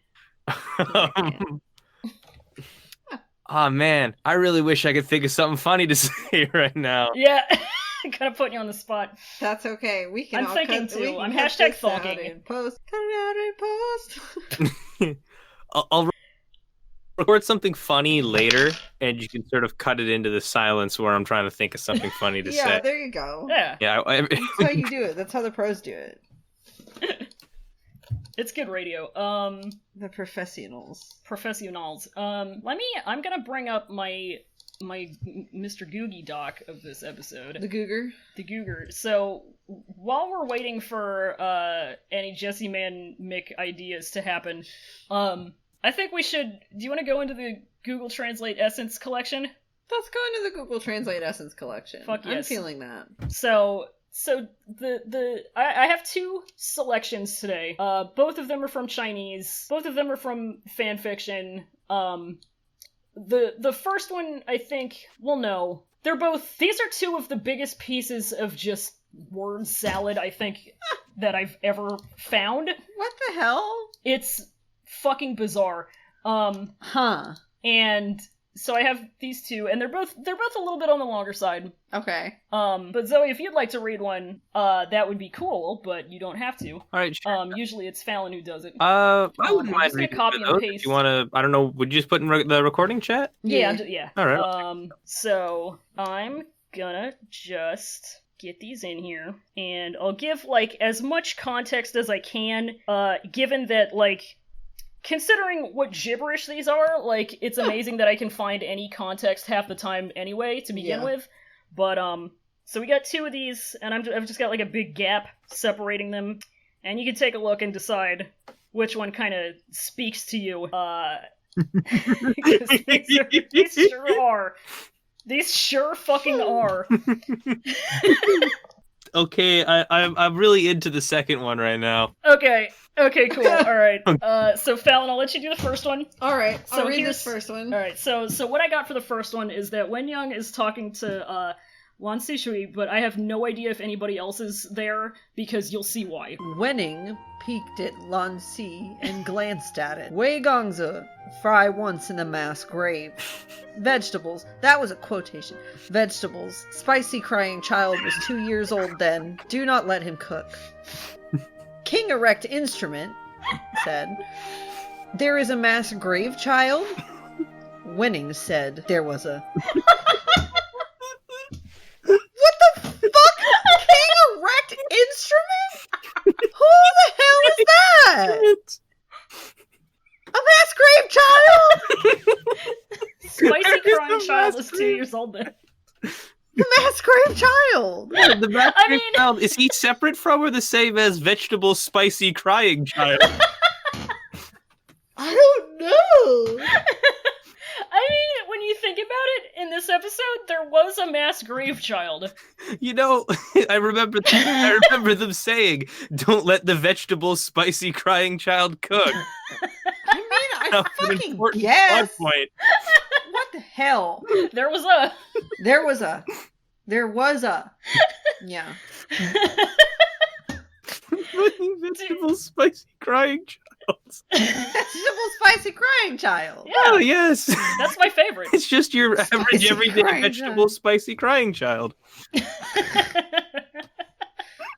Oh man, I really wish I could think of something funny to say right now. Yeah, kind of putting you on the spot. That's okay. We can. I'm thinking too. I'm hashtag thinking. Cut it out in post. I'll record something funny later, and you can sort of cut it into the silence where I'm trying to think of something funny to say. Yeah, there you go. Yeah. That's how you do it. That's how the pros do it. It's good radio. The professionals. I'm gonna bring up my Mr. Googie doc of this episode. The Googer. So while we're waiting for any Jesse Man Mick ideas to happen, I think we should. Do you want to go into the Google Translate Essence collection? Let's go into the Google Translate Essence collection. Fuck yes. I'm feeling that. So I have 2 selections today. Both of them are from Chinese. Both of them are from fan fiction. The first one, I think, well, no. These are 2 of the biggest pieces of just word salad, I think, that I've ever found. What the hell? It's fucking bizarre. And so I have these 2, and they're both a little bit on the longer side. Okay. But Zoe, if you'd like to read one, that would be cool, but you don't have to. All right, sure. Usually it's Fallon who does it. I wouldn't mind reading copy and paste. If you want to, I don't know, would you just put in the recording chat? Yeah. All right. So I'm gonna just get these in here, and I'll give, like, as much context as I can, given that, like, considering what gibberish these are, like, it's amazing that I can find any context half the time anyway, to begin with. But, so we got 2 of these, and I've just got, like, a big gap separating them, and you can take a look and decide which one kind of speaks to you, because these sure are. These sure fucking are. Okay, I'm really into the second one right now. Okay, cool. All right. So Fallon, I'll let you do the first one. All right. So read this first one. All right. So what I got for the first one is that Wen Young is talking to Lan Sishui, but I have no idea if anybody else is there, because you'll see why. Wenning peeked at Lan Si and glanced at it. Wei Gongzi, fry once in a mass grave. Vegetables. That was a quotation. Vegetables. Spicy crying child was 2 years old then. Do not let him cook. King erect instrument said, there is a mass grave child? Winning said there was a... What the fuck? King erect instrument? Who the hell is that? A mass grave child? Spicy crying child is 2 years old then. The mass grave child. Yeah, the mass I grave mean- child, is he separate from or the same as vegetable spicy crying child? I don't know. I mean, when you think about it, in this episode, there was a mass grave child. You know, I remember them saying, "Don't let the vegetable spicy crying child cook." I mean, I That's an fucking important guess. plot point. What the hell? There was a. There was a. Yeah. Vegetable spicy crying child. Vegetable spicy crying child. Yeah, Oh yes, that's my favorite. it's just your average Spicy everyday crying vegetable child. spicy crying child.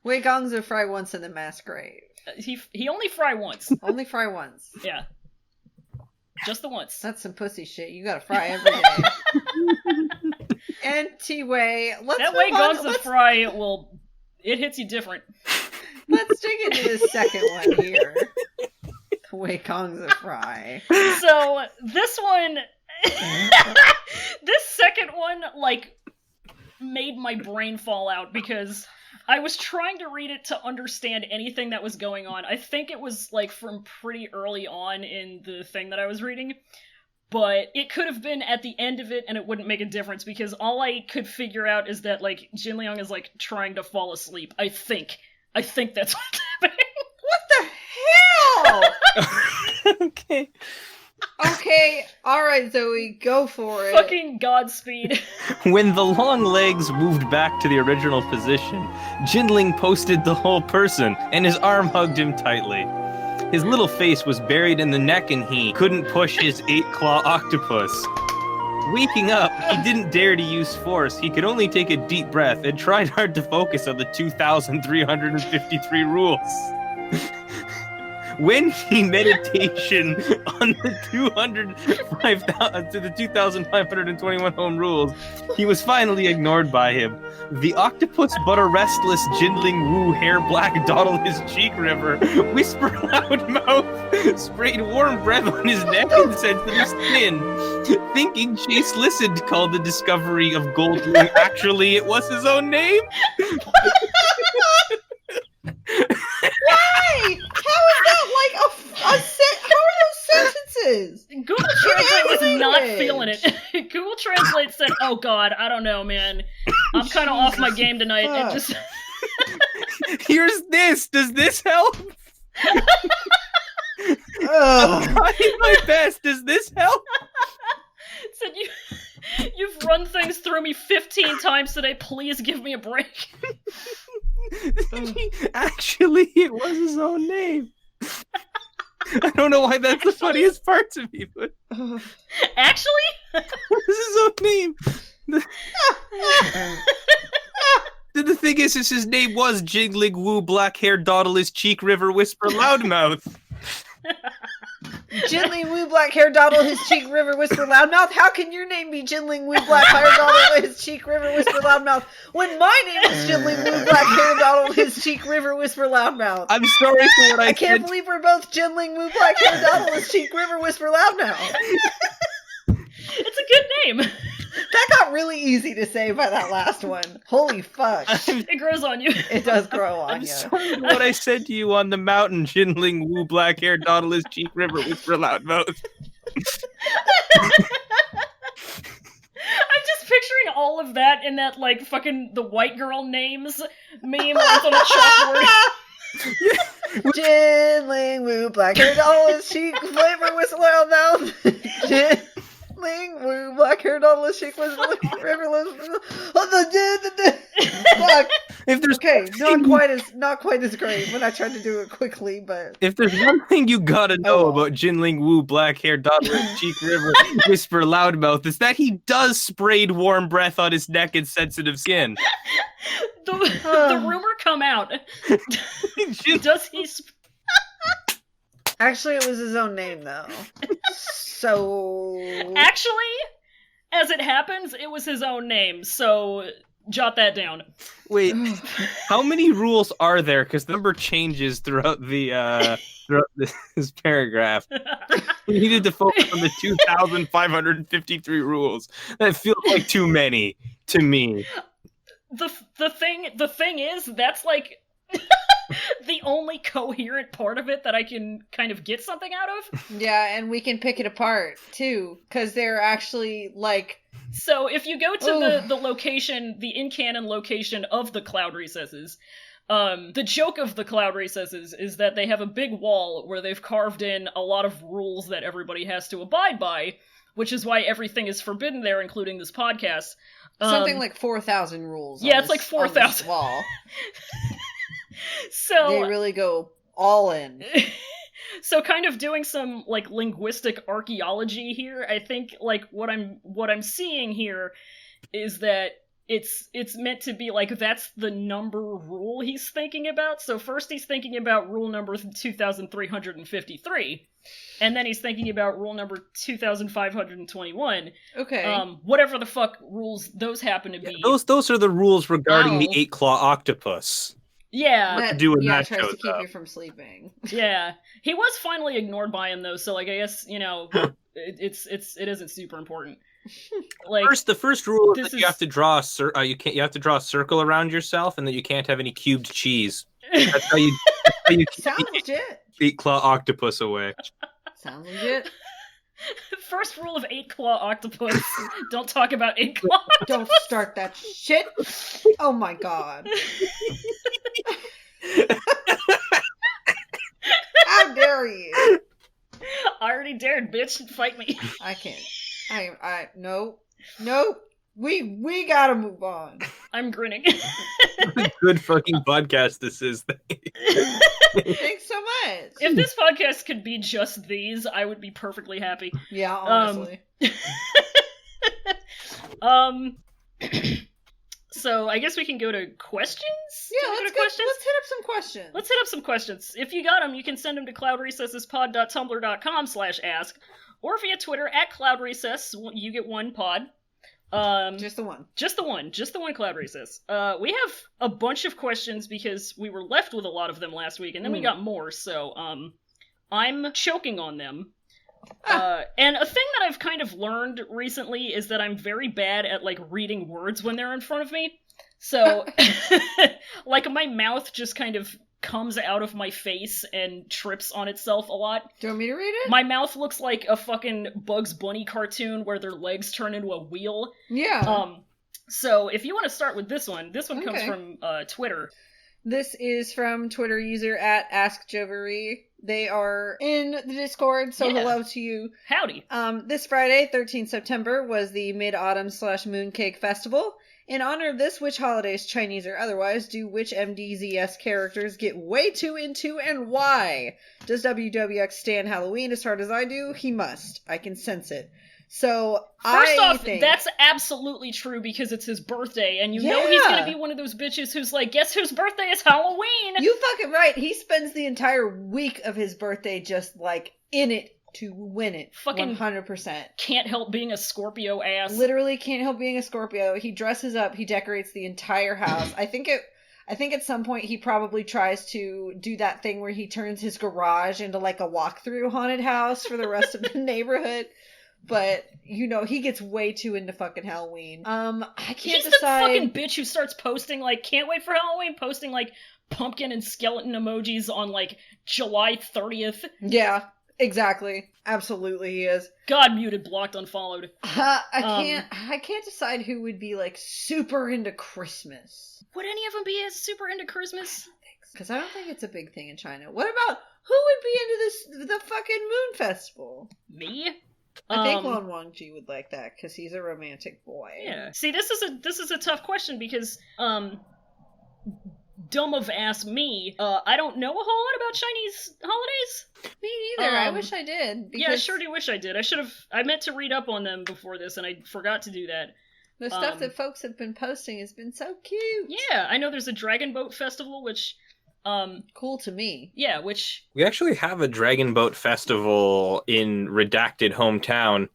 Wei gongs are fry once in the mass grave. he only fry once. Only fry once. Yeah. Just the once. That's some pussy shit. You gotta fry every day. Anyway, let's That move way on. guns the fry will it hits you different. Let's dig into this second one here. Wei gongs a fry. So this one this second one like made my brain fall out because I was trying to read it to understand anything that was going on. I think it was like from pretty early on in the thing that I was reading, but it could have been at the end of it and it wouldn't make a difference because all I could figure out is that like Jinling is like trying to fall asleep. I think that's what's happening. What the hell? Okay. Okay, alright, Zoe, go for it. Fucking Godspeed. When the long legs moved back to the original position, Jinling posted the whole person, and his arm hugged him tightly. His little face was buried in the neck, and he couldn't push his 8-claw octopus. Waking up, he didn't dare to use force. He could only take a deep breath and tried hard to focus on the 2,353 rules. When he meditation on the 2,521 home rules, he was finally ignored by him. The octopus but a restless Jinling Wu hair black dawdle his cheek river, whisper loud mouth, sprayed warm breath on his neck and sensitive skin. Thinking Chase listened, called the discovery of Gold Ring. Actually, it was his own name. Why? How is that like a set? How are those sentences? Google Translate was not English. feeling it. Google Translate said, "Oh God, I don't know, man. I'm kind of off my Jesus game tonight." fuck. It just Here's this. Does this help? Ugh. Trying my best. Does this help? said, "You've run things through me 15 times today. Please give me a break." Actually, it was his own name. I don't know why that's the funniest part to me, but Ugh. Actually, it was his own name. The thing is his name was Jinling Wu, black hair, dawdle his cheek, river, whisper, loudmouth. Jinling Wu, black hair, dawdle his cheek, river, whisper, loudmouth. How can your name be Jinling Wu, black hair, dawdle his cheek, river, whisper, loudmouth, when my name is Jinling Wu, black hair, dawdle his cheek, river, whisper, loudmouth? I'm sorry for what I I can't said. believe we're both Jinling Wu, black hair, dawdle his cheek, river, whisper, loudmouth. it's a good name. That got really easy to say by that last one. Holy fuck. It grows on you. It does grow on I'm you. sorry for what I said to you on the mountain. Jinling Wu, black hair, dawdle his cheek, river, whisper, loudmouth. I'm just picturing all of that in that, like, fucking the white girl names meme where it's on the chalkboard. Jinling Wu, black hair, dawdle his cheek, flavor, whistle, loudmouth. Jinling Wu, black hair, dawdle his cheek, whistle, river, fuck. If there's Okay, not quite as great when I tried to do it quickly, but If there's one thing you gotta know Oh. about Jinling Wu, black hair, dawdle his cheek, river, whisper, loudmouth, is that he does sprayed warm breath on his neck and sensitive skin. The rumor come out. Does he? actually it was his own name though. So Actually, as it happens, it was his own name. So jot that down. Wait, how many rules are there? Because the number changes throughout this paragraph. We needed to focus on the 2,553 rules. That feels like too many. to me. The thing is, that's like the only coherent part of it that I can kind of get something out of. Yeah, and we can pick it apart too, because they're actually like. So if you go to the location, the in-canon location of the Cloud Recesses, the joke of the Cloud Recesses is that they have a big wall where they've carved in a lot of rules that everybody has to abide by, which is why everything is forbidden there, including this podcast. Something like 4,000 rules. Yeah, it's like 4,000 wall. So they really go all in. So kind of doing some like linguistic archaeology here, I think like what I'm seeing here is that it's meant to be like that's the number rule he's thinking about. So first he's thinking about rule number 2353, and then he's thinking about rule number 2521. Okay. Whatever the fuck rules those happen to be. Those are the rules regarding the 8-claw octopus. Yeah. What to do when that tries to shows keep up. you from sleeping. Yeah. He was finally ignored by him though, so like I guess, you know, it isn't super important. Like the first rule is that you have to draw you have to draw a circle around yourself, and that you can't have any cubed cheese. That's how you Sounds legit. 8-claw octopus away. Sounds legit. First rule of 8-claw octopus: don't talk about 8-claw. Don't start that shit. Oh my god. How dare you? I already dared, bitch. Fight me. I can't. No. We gotta move on. I'm grinning. What a good fucking podcast this is. Thanks so much. If this podcast could be just these, I would be perfectly happy. Yeah, honestly. So I guess we can go to questions? Yeah, let's hit up some questions. Let's hit up some questions. If you got them, you can send them to cloudrecessespod.tumblr.com/ask, or via Twitter @cloudrecess. You get one pod. Just the one. Just the one Cloud Recess. We have a bunch of questions because we were left with a lot of them last week, and then we got more, so, I'm choking on them. And a thing that I've kind of learned recently is that I'm very bad at, like, reading words when they're in front of me. So, like, my mouth just kind of comes out of my face and trips on itself a lot. Do you want me to read it? My mouth looks like a fucking Bugs Bunny cartoon where their legs turn into a wheel. Yeah. So if you want to start with this one comes from Twitter. This is from Twitter user @AskJovery. They are in the Discord, so hello to you. Howdy. This Friday, 13th September, was the Mid-Autumn/Mooncake Festival. In honor of this, which holidays, Chinese or otherwise, do which MDZS characters get way too into, and why? Does WWX stand Halloween as hard as I do? He must. I can sense it. So, First off, that's absolutely true because it's his birthday, and you know he's gonna be one of those bitches who's like, guess whose birthday is Halloween? You fucking right. He spends the entire week of his birthday just, like, in it to win it. Fucking 100%. Can't help being a Scorpio ass. Literally can't help being a Scorpio. He dresses up. He decorates the entire house. I think at some point he probably tries to do that thing where he turns his garage into like a walkthrough haunted house for the rest of the neighborhood. But, you know, he gets way too into fucking Halloween. I can't decide. He's the fucking bitch who starts posting, like, can't wait for Halloween, posting, like, pumpkin and skeleton emojis on, like, July 30th. Yeah. Exactly. Absolutely he is. God, muted, blocked, unfollowed. I can't decide who would be, like, super into Christmas. Would any of them be as super into Christmas? Because I don't think it's a big thing in China. What about, who would be into the fucking moon festival? Me? I think Lon Wangji would like that, because he's a romantic boy. Yeah. See, this is a tough question, because, dumb of ass me, I don't know a whole lot about Chinese holidays. Me neither. I wish I did. Yeah, I sure do wish I did. I meant to read up on them before this, and I forgot to do that. The stuff that folks have been posting has been so cute. Yeah, I know there's a Dragon Boat Festival, which, cool to me. Yeah, which... We actually have a Dragon Boat Festival in redacted hometown,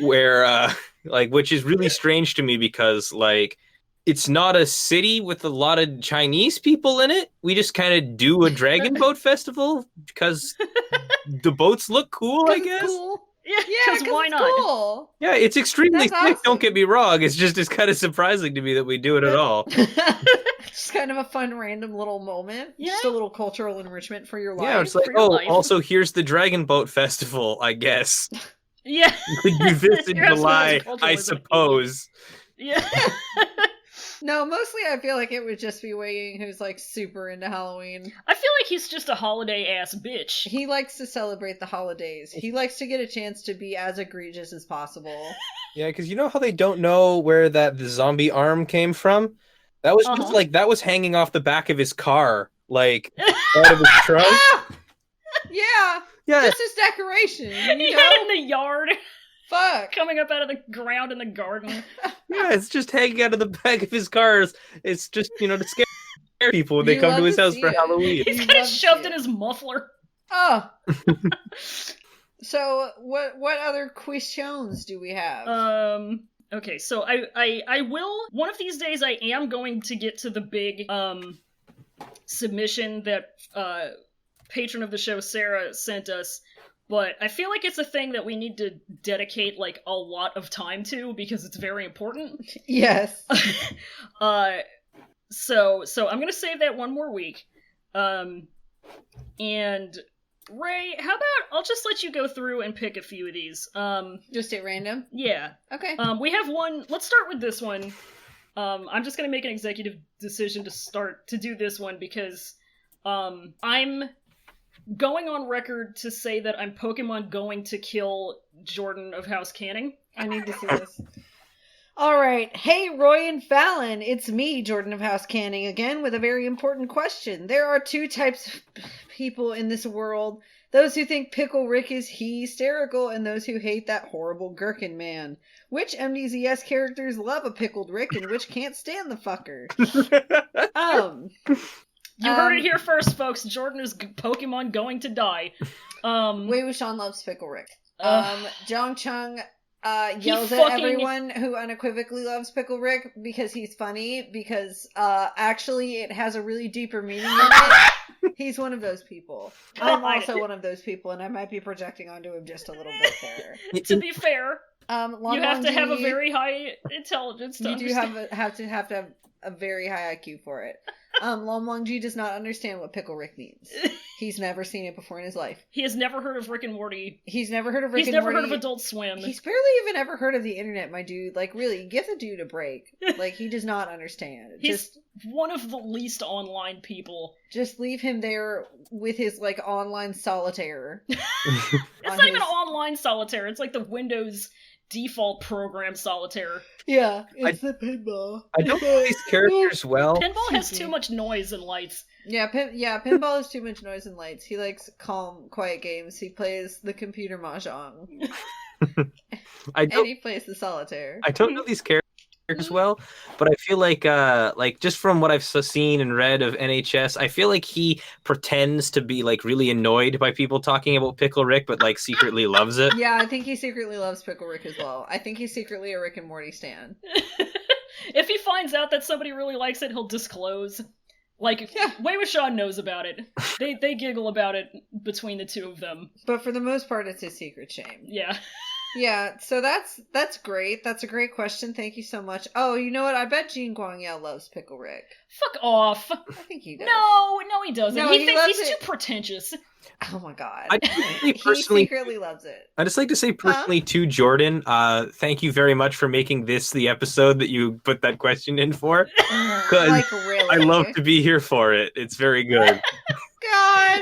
where, which is really strange to me because, like, it's not a city with a lot of Chinese people in it. We just kind of do a Dragon Boat Festival because the boats look cool, I guess. Cool. Yeah, Yeah, because why it's not? cool. Yeah, it's extremely That's sick, awesome. don't get me wrong. It's kind of surprising to me that we do it at all. Just kind of a fun random little moment. Just a Yeah. little cultural enrichment for your life. Yeah, it's like, for your life. also here's the Dragon Boat Festival, I guess. Yeah. Could do this in You're having July, cultural I as an suppose. Yeah. No, mostly I feel like it would just be Wei Ying who's like super into Halloween. I feel like he's just a holiday ass bitch. He likes to celebrate the holidays. He likes to get a chance to be as egregious as possible. Yeah, because you know how they don't know where the zombie arm came from? That was just like, that was hanging off the back of his car, like, out of his trunk. Yeah. Yeah. Just his decoration. He You had know? it in the yard, Fuck. coming up out of the ground in the garden. Yeah, it's just hanging out of the back of his cars. It's just, to scare people when they You come to love his to house see for it. Halloween. He's You got it love to shoved see in it. his muffler. Oh. So what other questions do we have? Okay, so I will, one of these days I am going to get to the big, submission that, patron of the show, Sarah, sent us, but I feel like it's a thing that we need to dedicate, like, a lot of time to, because it's very important. Yes. So I'm gonna save that one more week. And Ray, how about I'll just let you go through and pick a few of these. Just at random? Yeah. Okay. We have one. Let's start with this one. I'm just gonna make an executive decision to do this one because I'm going on record to say that I'm Pokemon going to kill Jordan of House Canning. I need to see this. All right. Hey, Roy and Fallon. It's me, Jordan of House Canning, again with a very important question. There are two types of people in this world. Those who think Pickle Rick is hysterical and those who hate that horrible Gherkin man. Which MDZS characters love a pickled Rick and which can't stand the fucker? You heard it here first, folks. Jordan is Pokemon going to die. Wei Wuxian loves Pickle Rick. Zhang Chung yells at fucking- everyone who unequivocally loves Pickle Rick because he's funny, because actually it has a really deeper meaning in it. He's one of those people. I'm also one of those people, and I might be projecting onto him just a little bit there. To be fair, you have to have a Longji, very high intelligence to You do understand. have to have a very high IQ for it. Longji does not understand what Pickle Rick means. He's never seen it before in his life. He has never heard of Rick and Morty. He's never heard of Rick He's and never Morty. heard of Adult Swim. He's barely even ever heard of the internet, my dude. Like, really, give the dude a break. Like, he does not understand. He's one of the least online people. Just leave him there with his, like, online solitaire. It's not even online solitaire. It's like the Windows default program solitaire. Yeah, it's the pinball. I don't know these characters well. Pinball has too much noise and lights. Yeah, pinball has too much noise and lights. He likes calm, quiet games. He plays the computer mahjong. And he plays the solitaire. I don't know these characters well, but I feel like just from what I've seen and read of NHS, I feel like he pretends to be like really annoyed by people talking about Pickle Rick, but like secretly loves it. Yeah, I think he secretly loves Pickle Rick as well. I think he's secretly a Rick and Morty stan. If he finds out that somebody really likes it, he'll disclose. Like, Wei Wuxian knows about it. They giggle about it between the two of them. But for the most part, it's his secret shame. Yeah. Yeah, so that's great. That's a great question. Thank you so much. Oh, you know what? I bet Jean Guangyao loves Pickle Rick. Fuck off. I think he does. No, he doesn't. No, he he thinks loves he's it. too pretentious. Oh my god. He He secretly loves it. I just like to say personally to Jordan, thank you very much for making this the episode that you put that question in for. Like, really? I love to be here for it. It's very good. God.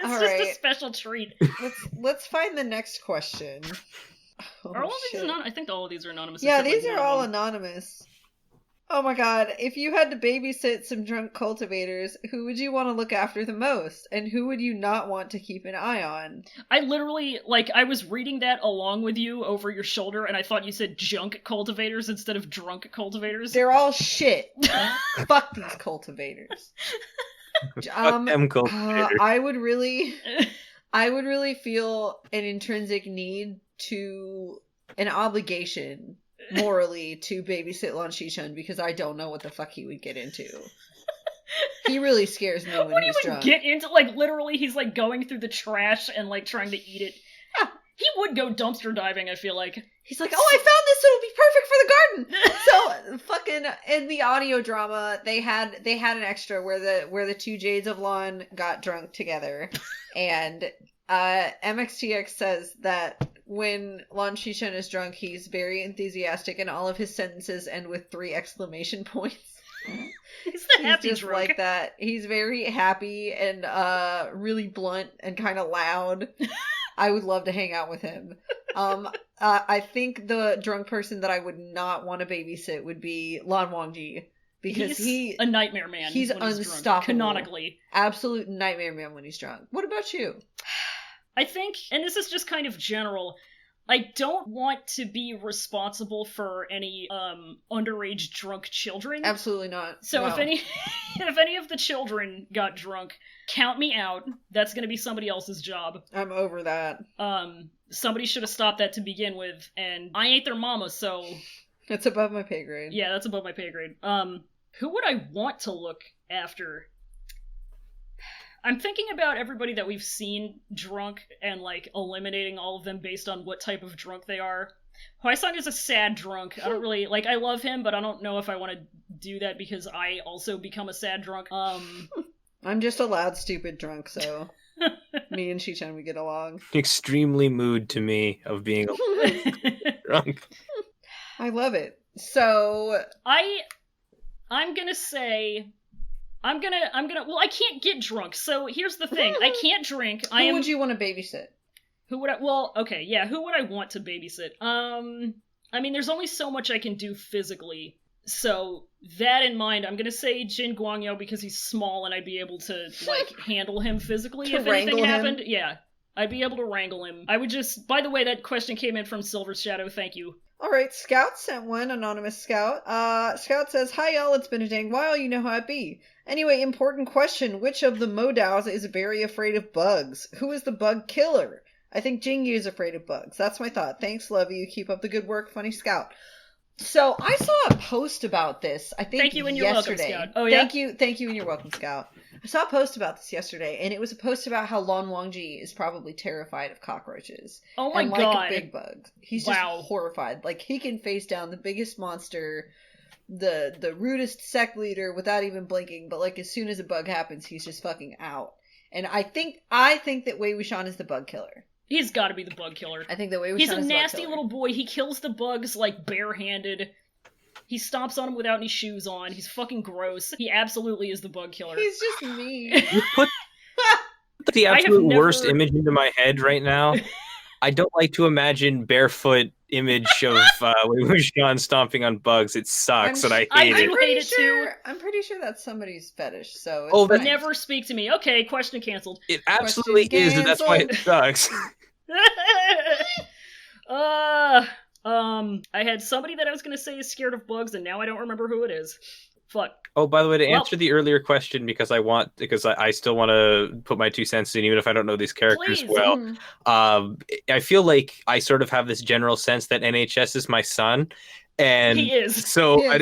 It's All just a right. special treat. Let's find the next question. Oh, Are all of these shit. I think all of these are anonymous. Yeah, except, these like, are one of all them. anonymous. Oh my god, if you had to babysit some drunk cultivators, who would you want to look after the most? And who would you not want to keep an eye on? I literally, I was reading that along with you over your shoulder, and I thought you said junk cultivators instead of drunk cultivators. They're all shit. Fuck these cultivators. Fuck them cultivators. I would really feel an intrinsic need to, an obligation, morally, to babysit Lan Shishun because I don't know what the fuck he would get into. He really scares me when What he's he would drunk. get into, literally, he's, going through the trash and, trying to eat it. He would go dumpster diving, I feel like. He's like, oh, I found this, it'll be perfect for the garden. So fucking in the audio drama, they had an extra where the two Jades of Lawn got drunk together, and MXTX says that when Lan Shishan is drunk, he's very enthusiastic, and all of his sentences end with 3 exclamation points. He's the happy just drunk. like that. He's very happy and really blunt and kind of loud. I would love to hang out with him. I think the drunk person that I would not want to babysit would be Lan Wangji, because he's a nightmare man. He's when unstoppable. Drunk, canonically. Absolute nightmare man when he's drunk. What about you? I think, and this is just kind of general, I don't want to be responsible for any underage drunk children. Absolutely not. So no. if any of the children got drunk, count me out. That's going to be somebody else's job. I'm over that. Somebody should have stopped that to begin with, and I ain't their mama, so it's above my pay grade. Yeah, that's above my pay grade. Who would I want to look after? I'm thinking about everybody that we've seen drunk and, like, eliminating all of them based on what type of drunk they are. Hwasong is a sad drunk. I don't really, like, I love him, but I don't know if I want to do that because I also become a sad drunk. I'm just a loud, stupid drunk, so me and Shi-chan, we get along. Extremely mood to me of being a drunk. I love it. So... I'm gonna say... I'm gonna, well, I can't get drunk, so here's the thing. I can't drink. Who would you want to babysit? Who would I want to babysit? I mean, there's only so much I can do physically, so that in mind, I'm gonna say Jin Guangyo because he's small and I'd be able to, like, handle him physically if anything happened. Yeah, I'd be able to wrangle him. I would just, by the way, that question came in from Silver Shadow, thank you. Alright, Scout sent one, anonymous Scout. Scout says, hi y'all, it's been a dang while, you know how it be. Anyway, important question, which of the Modaos is very afraid of bugs? Who is the bug killer? I think Jingyu is afraid of bugs. That's my thought. Thanks, love you, keep up the good work, funny Scout. So, I saw a post about this, I think Thank you and you're yesterday. welcome, Scout. Oh, yeah? Thank you and you're welcome, Scout. I saw a post about this yesterday, and it was a post about how Lan Wangji is probably terrified of cockroaches. Oh my and god. like a big bug. He's just horrified. Like, he can face down the biggest monster, the rudest sect leader without even blinking, but like as soon as a bug happens, he's just fucking out. And I think that Wei Wuxian is the bug killer. He's gotta be the bug killer. I think that Wei Wuxian He's is a the nasty bug killer. little boy. He kills the bugs, like, barehanded. He stomps on them without any shoes on. He's fucking gross. He absolutely is the bug killer. He's just mean. You put the absolute worst image into my head right now. I don't like to imagine barefoot image of Wei Wuxian stomping on bugs. It sucks, and I hate it. hate it too. I'm pretty sure that's somebody's fetish. So but never speak to me. Okay, question canceled. It absolutely is, and that's why it sucks. I had somebody that I was gonna say is scared of bugs, and now I don't remember who it is. Fuck. Oh, by the way, to answer the earlier question, because I still want to put my 2 cents in, even if I don't know these characters well. I feel like I sort of have this general sense that NHS is my son, and he is. So I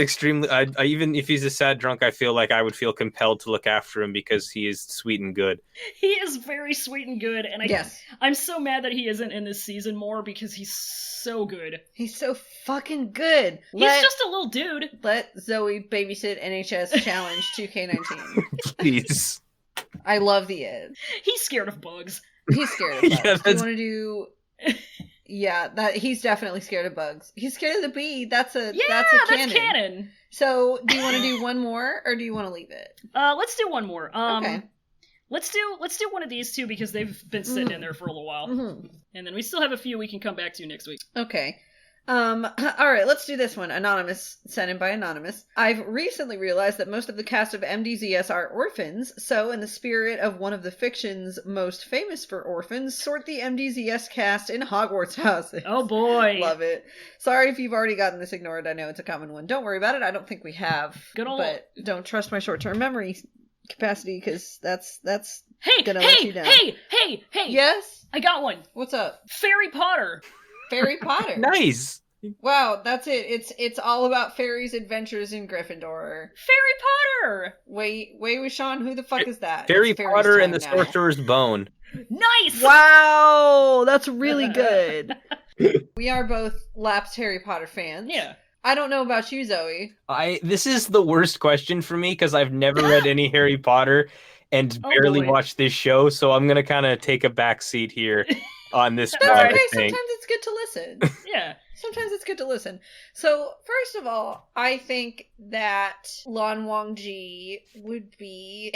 even if he's a sad drunk, I feel like I would feel compelled to look after him because he is sweet and good. He is very sweet and good, and I'm so mad that he isn't in this season more because he's so good. He's so fucking good. He's just a little dude. Let Zoe babysit NHS Challenge 2K19. Please. I love the end. He's scared of bugs. He's scared of bugs. Do you want to do... Yeah, he's definitely scared of bugs. He's scared of the bee. That's a canon. So, do you want to do one more, or do you want to leave it? Let's do one more. Okay. Let's do one of these two because they've been sitting in there for a little while, and then we still have a few we can come back to next week. Okay. All right, let's do this one. Anonymous, sent in by Anonymous. I've recently realized that most of the cast of MDZS are orphans, so in the spirit of one of the fictions most famous for orphans, sort the MDZS cast in Hogwarts houses. Oh boy. Love it. Sorry if you've already gotten this ignored. I know it's a common one. Don't worry about it. I don't think we have. But don't trust my short-term memory capacity, because that's gonna let you down. Hey! Yes? I got one. What's up? Fairy Potter. Fairy Potter. Nice. Wow, that's it. It's all about fairies' adventures in Gryffindor. Fairy Potter! Wait, Sean, who the fuck is that? Harry It's fairies Potter time and the now. Sorcerer's Bone. Nice! Wow, that's really good. We are both lapsed Harry Potter fans. Yeah. I don't know about you, Zoe. This is the worst question for me because I've never read any Harry Potter and Oh, barely boy. watched this show, so I'm gonna kind of take a back seat here on this That's one. okay. I think. Sometimes it's good to listen. Yeah. Sometimes it's good to listen. So, first of all, I think that Lan Wangji would be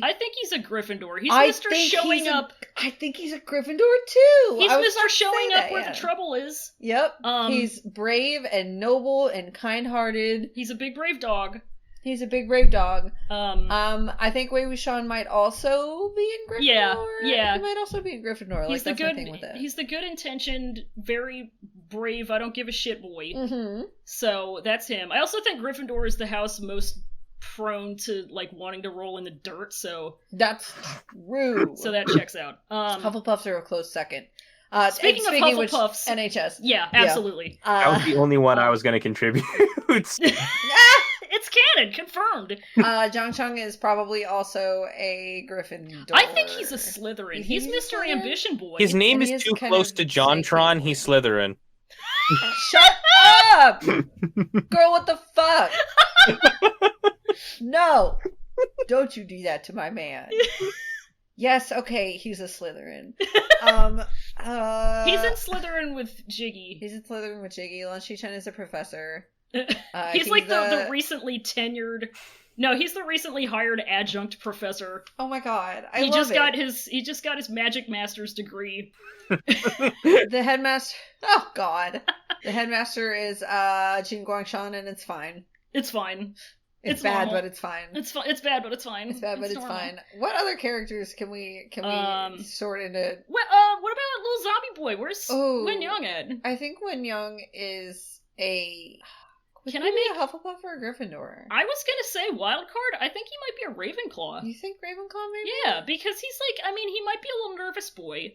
I think he's a Gryffindor. He's I Mr. think Showing he's a- Up. I think he's a Gryffindor too. He's I was Mr. about to say Showing that, Up where yeah. the trouble is. Yep. Um, He's brave and noble and kind-hearted. He's a big brave dog. He's a big brave dog. I think Wei Wuxian might also be in Gryffindor. Yeah. He might also be in Gryffindor. he's Like, the that's my good. thing with it. He's the good-intentioned, very brave. I don't give a shit boy. Mm-hmm. So that's him. I also think Gryffindor is the house most prone to like wanting to roll in the dirt. So That's true. that checks out. Hufflepuffs are a close second. Speaking of of which, Hufflepuffs- NHS. Yeah, absolutely. That was the only one I was gonna contribute. It's canon, confirmed. Zhang Cheng is probably also a Gryffindor. I think he's a Slytherin. You He's think he's a Mr. Slytherin? Ambition Boy. His name And he is is too kind close of to Jontron. shaky. He's Slytherin. Shut up! Girl, what the fuck? No! Don't you do that to my man. Yes, okay, he's a Slytherin. He's in Slytherin with Jiggy. He's in Slytherin with Jiggy. Lan Shichen is a professor. He's like the recently tenured. No, he's the recently hired adjunct professor. Oh my god, I He love just it. got his magic master's degree. The headmaster. Oh god, the headmaster is Jin Guangshan, and it's fine. It's fine. It's It's bad, normal. but it's fine. It's bad, but it's fine. It's bad, but it's normal. fine. What other characters can we sort into? What about little zombie boy? Where's Oh. Wen Yang at? I think Wen Young is a. Can Would I he be make- a Hufflepuff or a Gryffindor? I was gonna say wild card. I think he might be a Ravenclaw. You think Ravenclaw maybe? Yeah, because he's like, I mean, he might be a little nervous boy,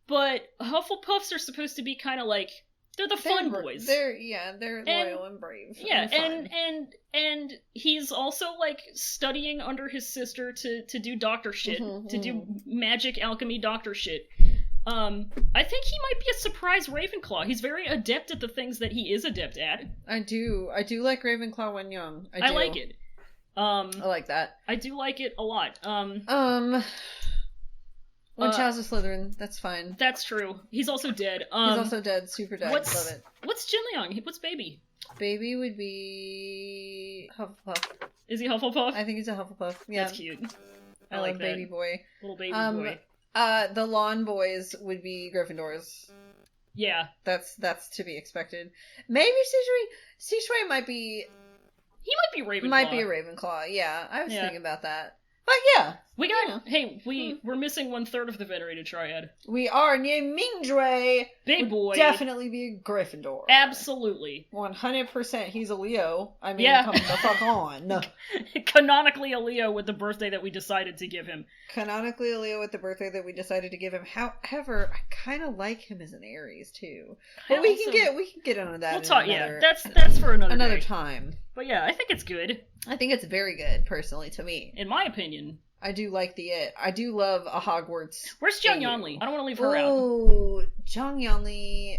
but Hufflepuffs are supposed to be kind of like they're the fun boys. They're loyal and brave. Yeah, fun. and he's also like studying under his sister to do doctor shit, to do magic alchemy doctor shit. I think he might be a surprise Ravenclaw. He's very adept at the things that he is adept at. I do like Ravenclaw Wen Young. I like it. I like that. I do like it a lot. Wen Chao's a Slytherin. That's fine. That's true. He's also dead. He's also dead. Super dead. Love it. What's Jinling? What's Baby? Baby would be Hufflepuff. Is he Hufflepuff? I think he's a Hufflepuff. Yeah. That's cute. I like love that. Baby Boy. Little baby boy. The Lawn Boys would be Gryffindors. Yeah. That's to be expected. Maybe Shishui might be He might be Ravenclaw. Might be a Ravenclaw, yeah. I was thinking about that. But yeah. We got we're missing 1/3 of the venerated triad. We are Nye Mingdre. Big boy. Definitely be a Gryffindor. Absolutely. 100% he's a Leo. I mean, Yeah. come the fuck on. Canonically a Leo with the birthday that we decided to give him. Canonically a Leo with the birthday that we decided to give him. However, I kind of like him as an Aries too. But we can get into that. We'll in talk. another, That's for another day. time. But yeah, I think it's good. I think it's very good, personally, to me. In my opinion. I do like the it. I do love a Hogwarts. Where's Zhang Yanli? I don't want to leave her out. Oh, Zhang Yanli.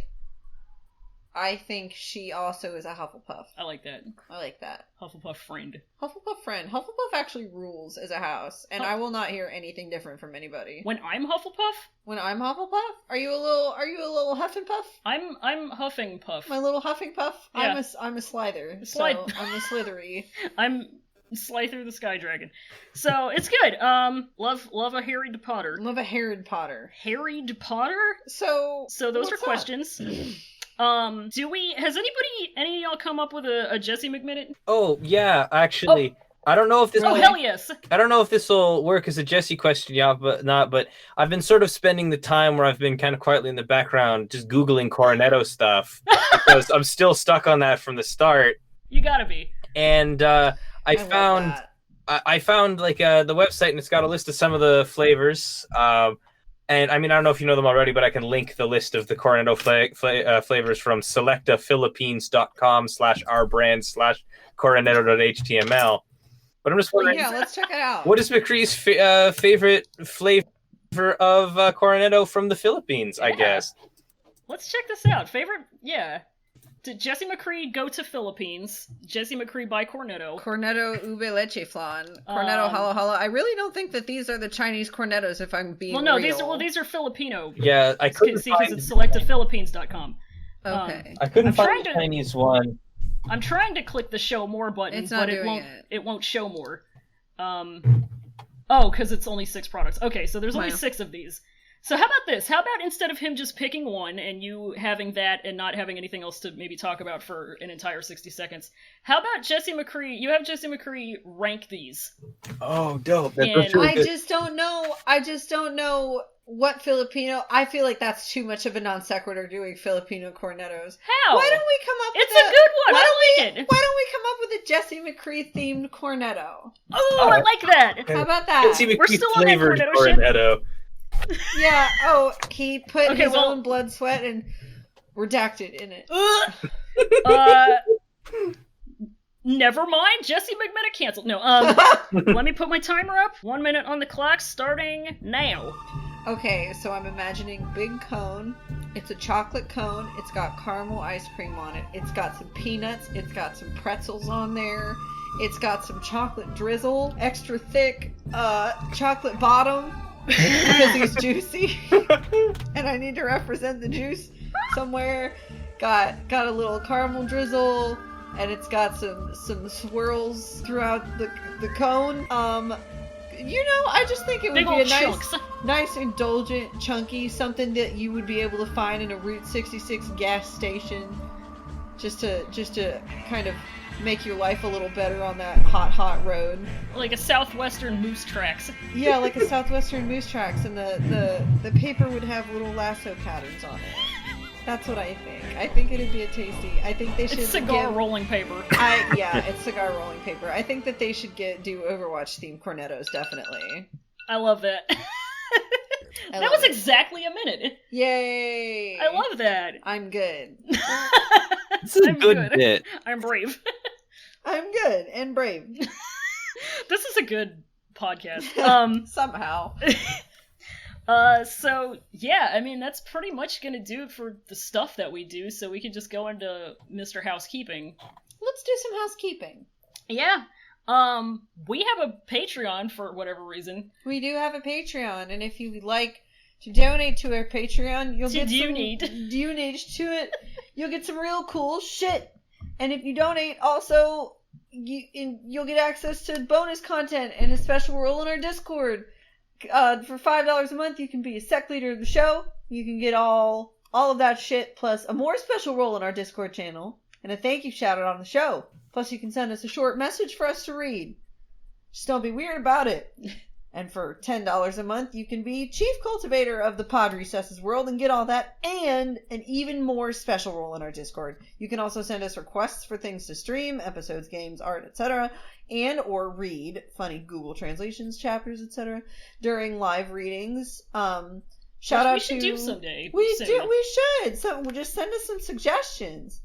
I think she also is a Hufflepuff. I like that. I like that. Hufflepuff friend. Hufflepuff friend. Hufflepuff actually rules as a house, and I will not hear anything different from anybody. When I'm Hufflepuff? When I'm Hufflepuff? Are you a little Huff and Puff? I'm huffing puff. My little huffing puff? Yeah. I'm a Slither. Slide- So I'm a Slithery. I'm Slay through the Sky Dragon. So it's good. Love a Harry Potter. Love a Harry Potter. Harry Potter? So those what's are up? questions. Has any of y'all come up with a Jesse McMinute? Oh yeah, actually, I don't know if this. Oh hell yes! I don't know if this will work as a Jesse question, yeah, but not. But I've been sort of spending the time where I've been kind of quietly in the background, just googling Cornetto stuff because I'm still stuck on that from the start. You gotta be. And I found like the website, and it's got a list of some of the flavors. And I mean, I don't know if you know them already, but I can link the list of the Cornetto flavors from selectaphilippines.com/our brand/cornetto.html. But I'm just wondering, Yeah, let's check it out. what is McCree's favorite flavor of Cornetto from the Philippines, I guess? Let's check this out. Favorite, yeah. Did Jesse McCree go to Philippines? Jesse McCree by Cornetto. Cornetto ube leche flan. Cornetto halo halo. I really don't think that these are the Chinese Cornettos, if I'm being real. These are Filipino. Yeah, I couldn't see because it's selectaphilippines.com. Okay. I couldn't find the Chinese one. I'm trying to click the show more button, but it won't show more. Because it's only 6 products. Okay, so there's only 6 of these. So how about this? How about instead of him just picking one and you having that and not having anything else to maybe talk about for an entire 60 seconds, how about Jesse McCree? You have Jesse McCree rank these. Oh, dope. I just don't know what Filipino. I feel like that's too much of a non sequitur doing Filipino cornettos. How? Why don't we come up with It's a good one. I like it. Why don't we come up with a Jesse McCree themed cornetto? Oh, I like that. How about that? Jesse McCree We're still on that flavored cornetto. Yeah, he put his own blood, sweat, and redacted in it. Never mind, Jesse McMenamin canceled. No, let me put my timer up. 1 minute on the clock, starting now. Okay, so I'm imagining big cone. It's a chocolate cone. It's got caramel ice cream on it. It's got some peanuts. It's got some pretzels on there. It's got some chocolate drizzle, extra thick chocolate bottom. Because he's juicy and I need to represent the juice somewhere. Got a little caramel drizzle and it's got some swirls throughout the cone. I just think it would be a nice indulgent, chunky, something that you would be able to find in a Route 66 gas station just to kind of make your life a little better on that hot road. Like a Southwestern Moose Tracks. Yeah, like a Southwestern Moose Tracks, and the paper would have little lasso patterns on it. That's what I think. I think it'd be a tasty. I think they should. It's cigar rolling paper. It's cigar rolling paper. I think that they should do Overwatch themed cornettos, definitely. I love that. That was exactly a minute. Yay! I love that. I'm good. It's a good bit. I'm brave. I'm good and brave. This is a good podcast. Somehow. So yeah, I mean that's pretty much gonna do it for the stuff that we do. So we can just go into Mr. Housekeeping. Let's do some housekeeping. Yeah. We have a Patreon for whatever reason. We do have a Patreon, and if you would like to donate to our Patreon, you'll get to it. You'll get some real cool shit. And if you donate, also you'll get access to bonus content and a special role in our Discord. For $5 a month, you can be a sec leader of the show. You can get all of that shit, plus a more special role in our Discord channel, and a thank you shout out on the show. Plus, you can send us a short message for us to read. Just don't be weird about it. And for $10 a month, you can be chief cultivator of the Pod Recesses world and get all that, and an even more special role in our Discord. You can also send us requests for things to stream, episodes, games, art, etc., and or read funny Google translations, chapters, etc. during live readings. Shout out we should do someday. We should. So just send us some suggestions.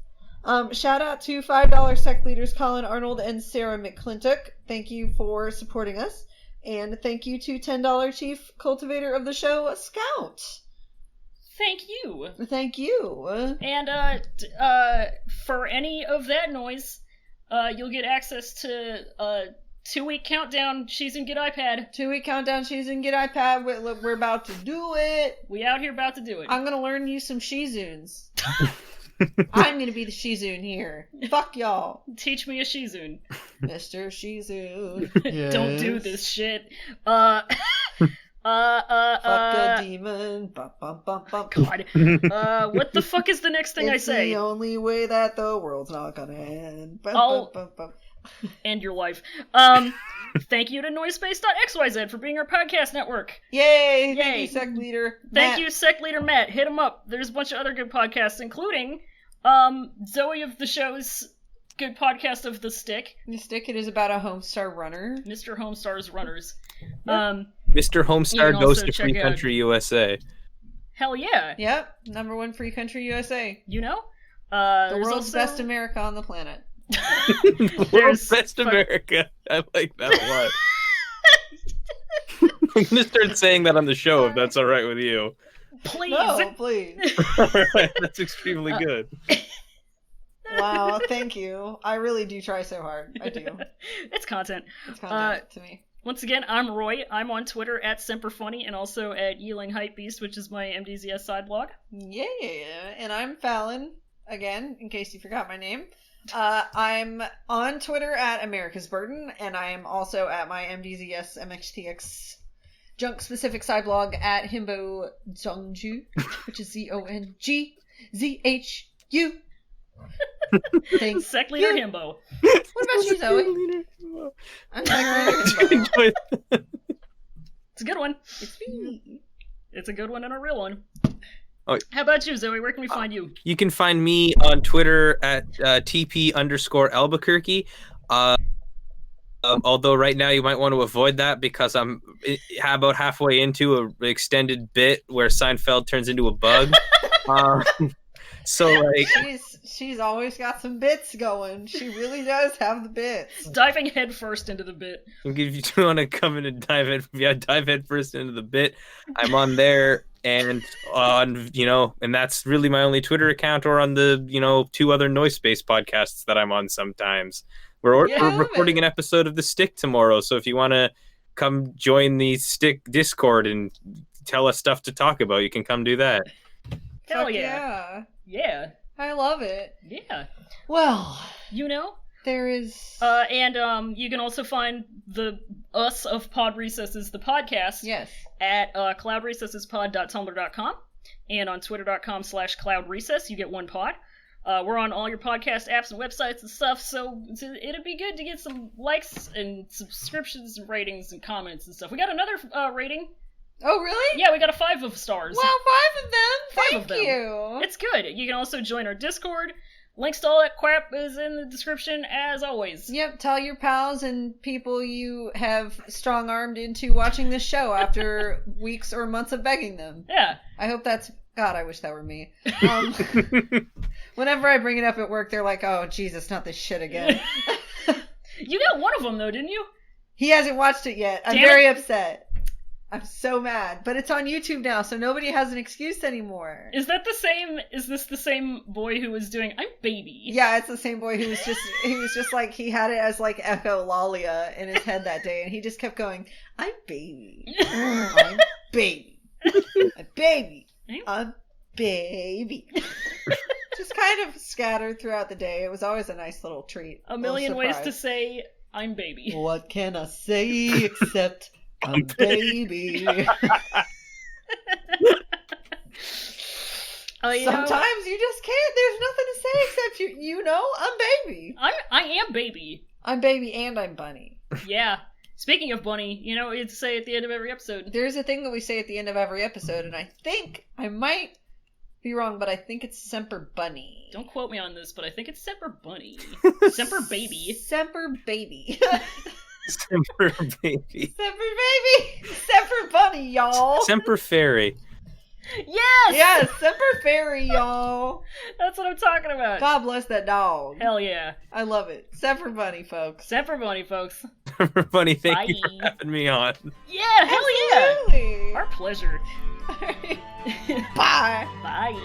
Shout out to $5 sec leaders Colin Arnold and Sarah McClintock. Thank you for supporting us. And thank you to $10 chief cultivator of the show, Scout. Thank you. Thank you. And for any of that noise, you'll get access to 2-week countdown. She's in Get iPad. 2-week countdown. She's in Get iPad. We're about to do it. We out here about to do it. I'm gonna learn you some Shizuns. I'm gonna be the Shizun here. Fuck y'all. Teach me a Shizun. Mr. Shizun. Yes. Don't do this shit. Fuck a demon. Bum, bum, bum, bum. God. What the fuck is the next thing I say? It's the only way that the world's not gonna end. Bum, bum, bum. End your life. Thank you to Noisepace.xyz for being our podcast network. Yay! Thank you, Sec Leader Matt. Thank you, Sec Leader Matt. Hit him up. There's a bunch of other good podcasts, including Zoe of the show's good podcast of The Stick. The Stick, it is about a Homestar runner. Mr. Homestar's Runners. Yep. Mr. Homestar can goes also to check Free out- Country USA. Hell yeah. Yep, #1 free country USA. You know? The There's world's also... best America on the planet. The world's There's best fuck- America. I like that a lot. I'm gonna start saying that on the show if that's all right with you. Please. No, please. Alright, that's extremely good. Wow, thank you. I really do try so hard. I do. It's content. It's content to me. Once again, I'm Roy. I'm on Twitter at Semperfunny and also at Ling Hypebeast, which is my MDZS side blog. Yeah, and I'm Fallon, again, in case you forgot my name. I'm on Twitter at America's Burden, and I am also at my MDZS MXTX junk-specific side blog at Himbo Zongju, which is ZONGZHU. Thanks. Sec Leader Himbo. What about you, Zoe? I'm Sec Leader Himbo. It's a good one. It's me. It's a good one and a real one. Oh. How about you, Zoe? Where can we find you? You can find me on Twitter at TP_Albuquerque. Although right now you might want to avoid that because I'm about halfway into an extended bit where Seinfeld turns into a bug. So like she's always got some bits going. She really does have the bits. Diving headfirst into the bit. if you do want to come in and dive head first into the bit, I'm on there and on and that's really my only Twitter account, or on the 2 other Noise Space podcasts that I'm on sometimes. We're recording an episode of The Stick tomorrow, so if you want to come join the Stick Discord and tell us stuff to talk about, you can come do that. Hell Fuck yeah. Yeah. I love it. Yeah. Well, there is and you can also find us of Pod Recesses, the podcast, at cloudrecessespod.tumblr.com and on twitter.com/cloudrecess. You get one pod. We're on all your podcast apps and websites and stuff, so it'd be good to get some likes and subscriptions and ratings and comments and stuff. We got another rating. Oh, really? Yeah, we got a 5 stars. Wow, 5 of them? Five of them. You. It's good. You can also join our Discord. Links to all that crap is in the description, as always. Yep, tell your pals and people you have strong-armed into watching this show after weeks or months of begging them. Yeah. I hope that's... God, I wish that were me. Whenever I bring it up at work, they're like, oh, Jesus, not this shit again. You got one of them, though, didn't you? He hasn't watched it yet. I'm very upset. I'm so mad. But it's on YouTube now, so nobody has an excuse anymore. Is this the same boy who was doing I'm Baby? Yeah, it's the same boy who was just like, he had it as like echolalia in his head that day, and he just kept going, I'm Baby. I'm Baby. I'm Baby. I'm Baby. Just kind of scattered throughout the day. It was always a nice little treat. A million ways to say I'm Baby. What can I say except I'm Baby? Sometimes you just can't. There's nothing to say except I'm Baby. I am Baby. I'm Baby and I'm Bunny. Yeah. Speaking of Bunny, what you say at the end of every episode? There's a thing that we say at the end of every episode, and I think I might be wrong, but I think it's Semper Bunny. Don't quote me on this, but I think it's Semper Bunny. Semper Baby. Semper Baby. Semper Baby. Semper Baby. Semper Bunny, y'all. Semper Fairy. Yes! Yes, Semper Fairy, y'all. That's what I'm talking about. God bless that dog. Hell yeah. I love it. Semper Bunny, folks. Semper Bunny, folks. Semper Bunny, thank you for having me on. Yeah, hell Absolutely. yeah. Our pleasure. Bye. Bye.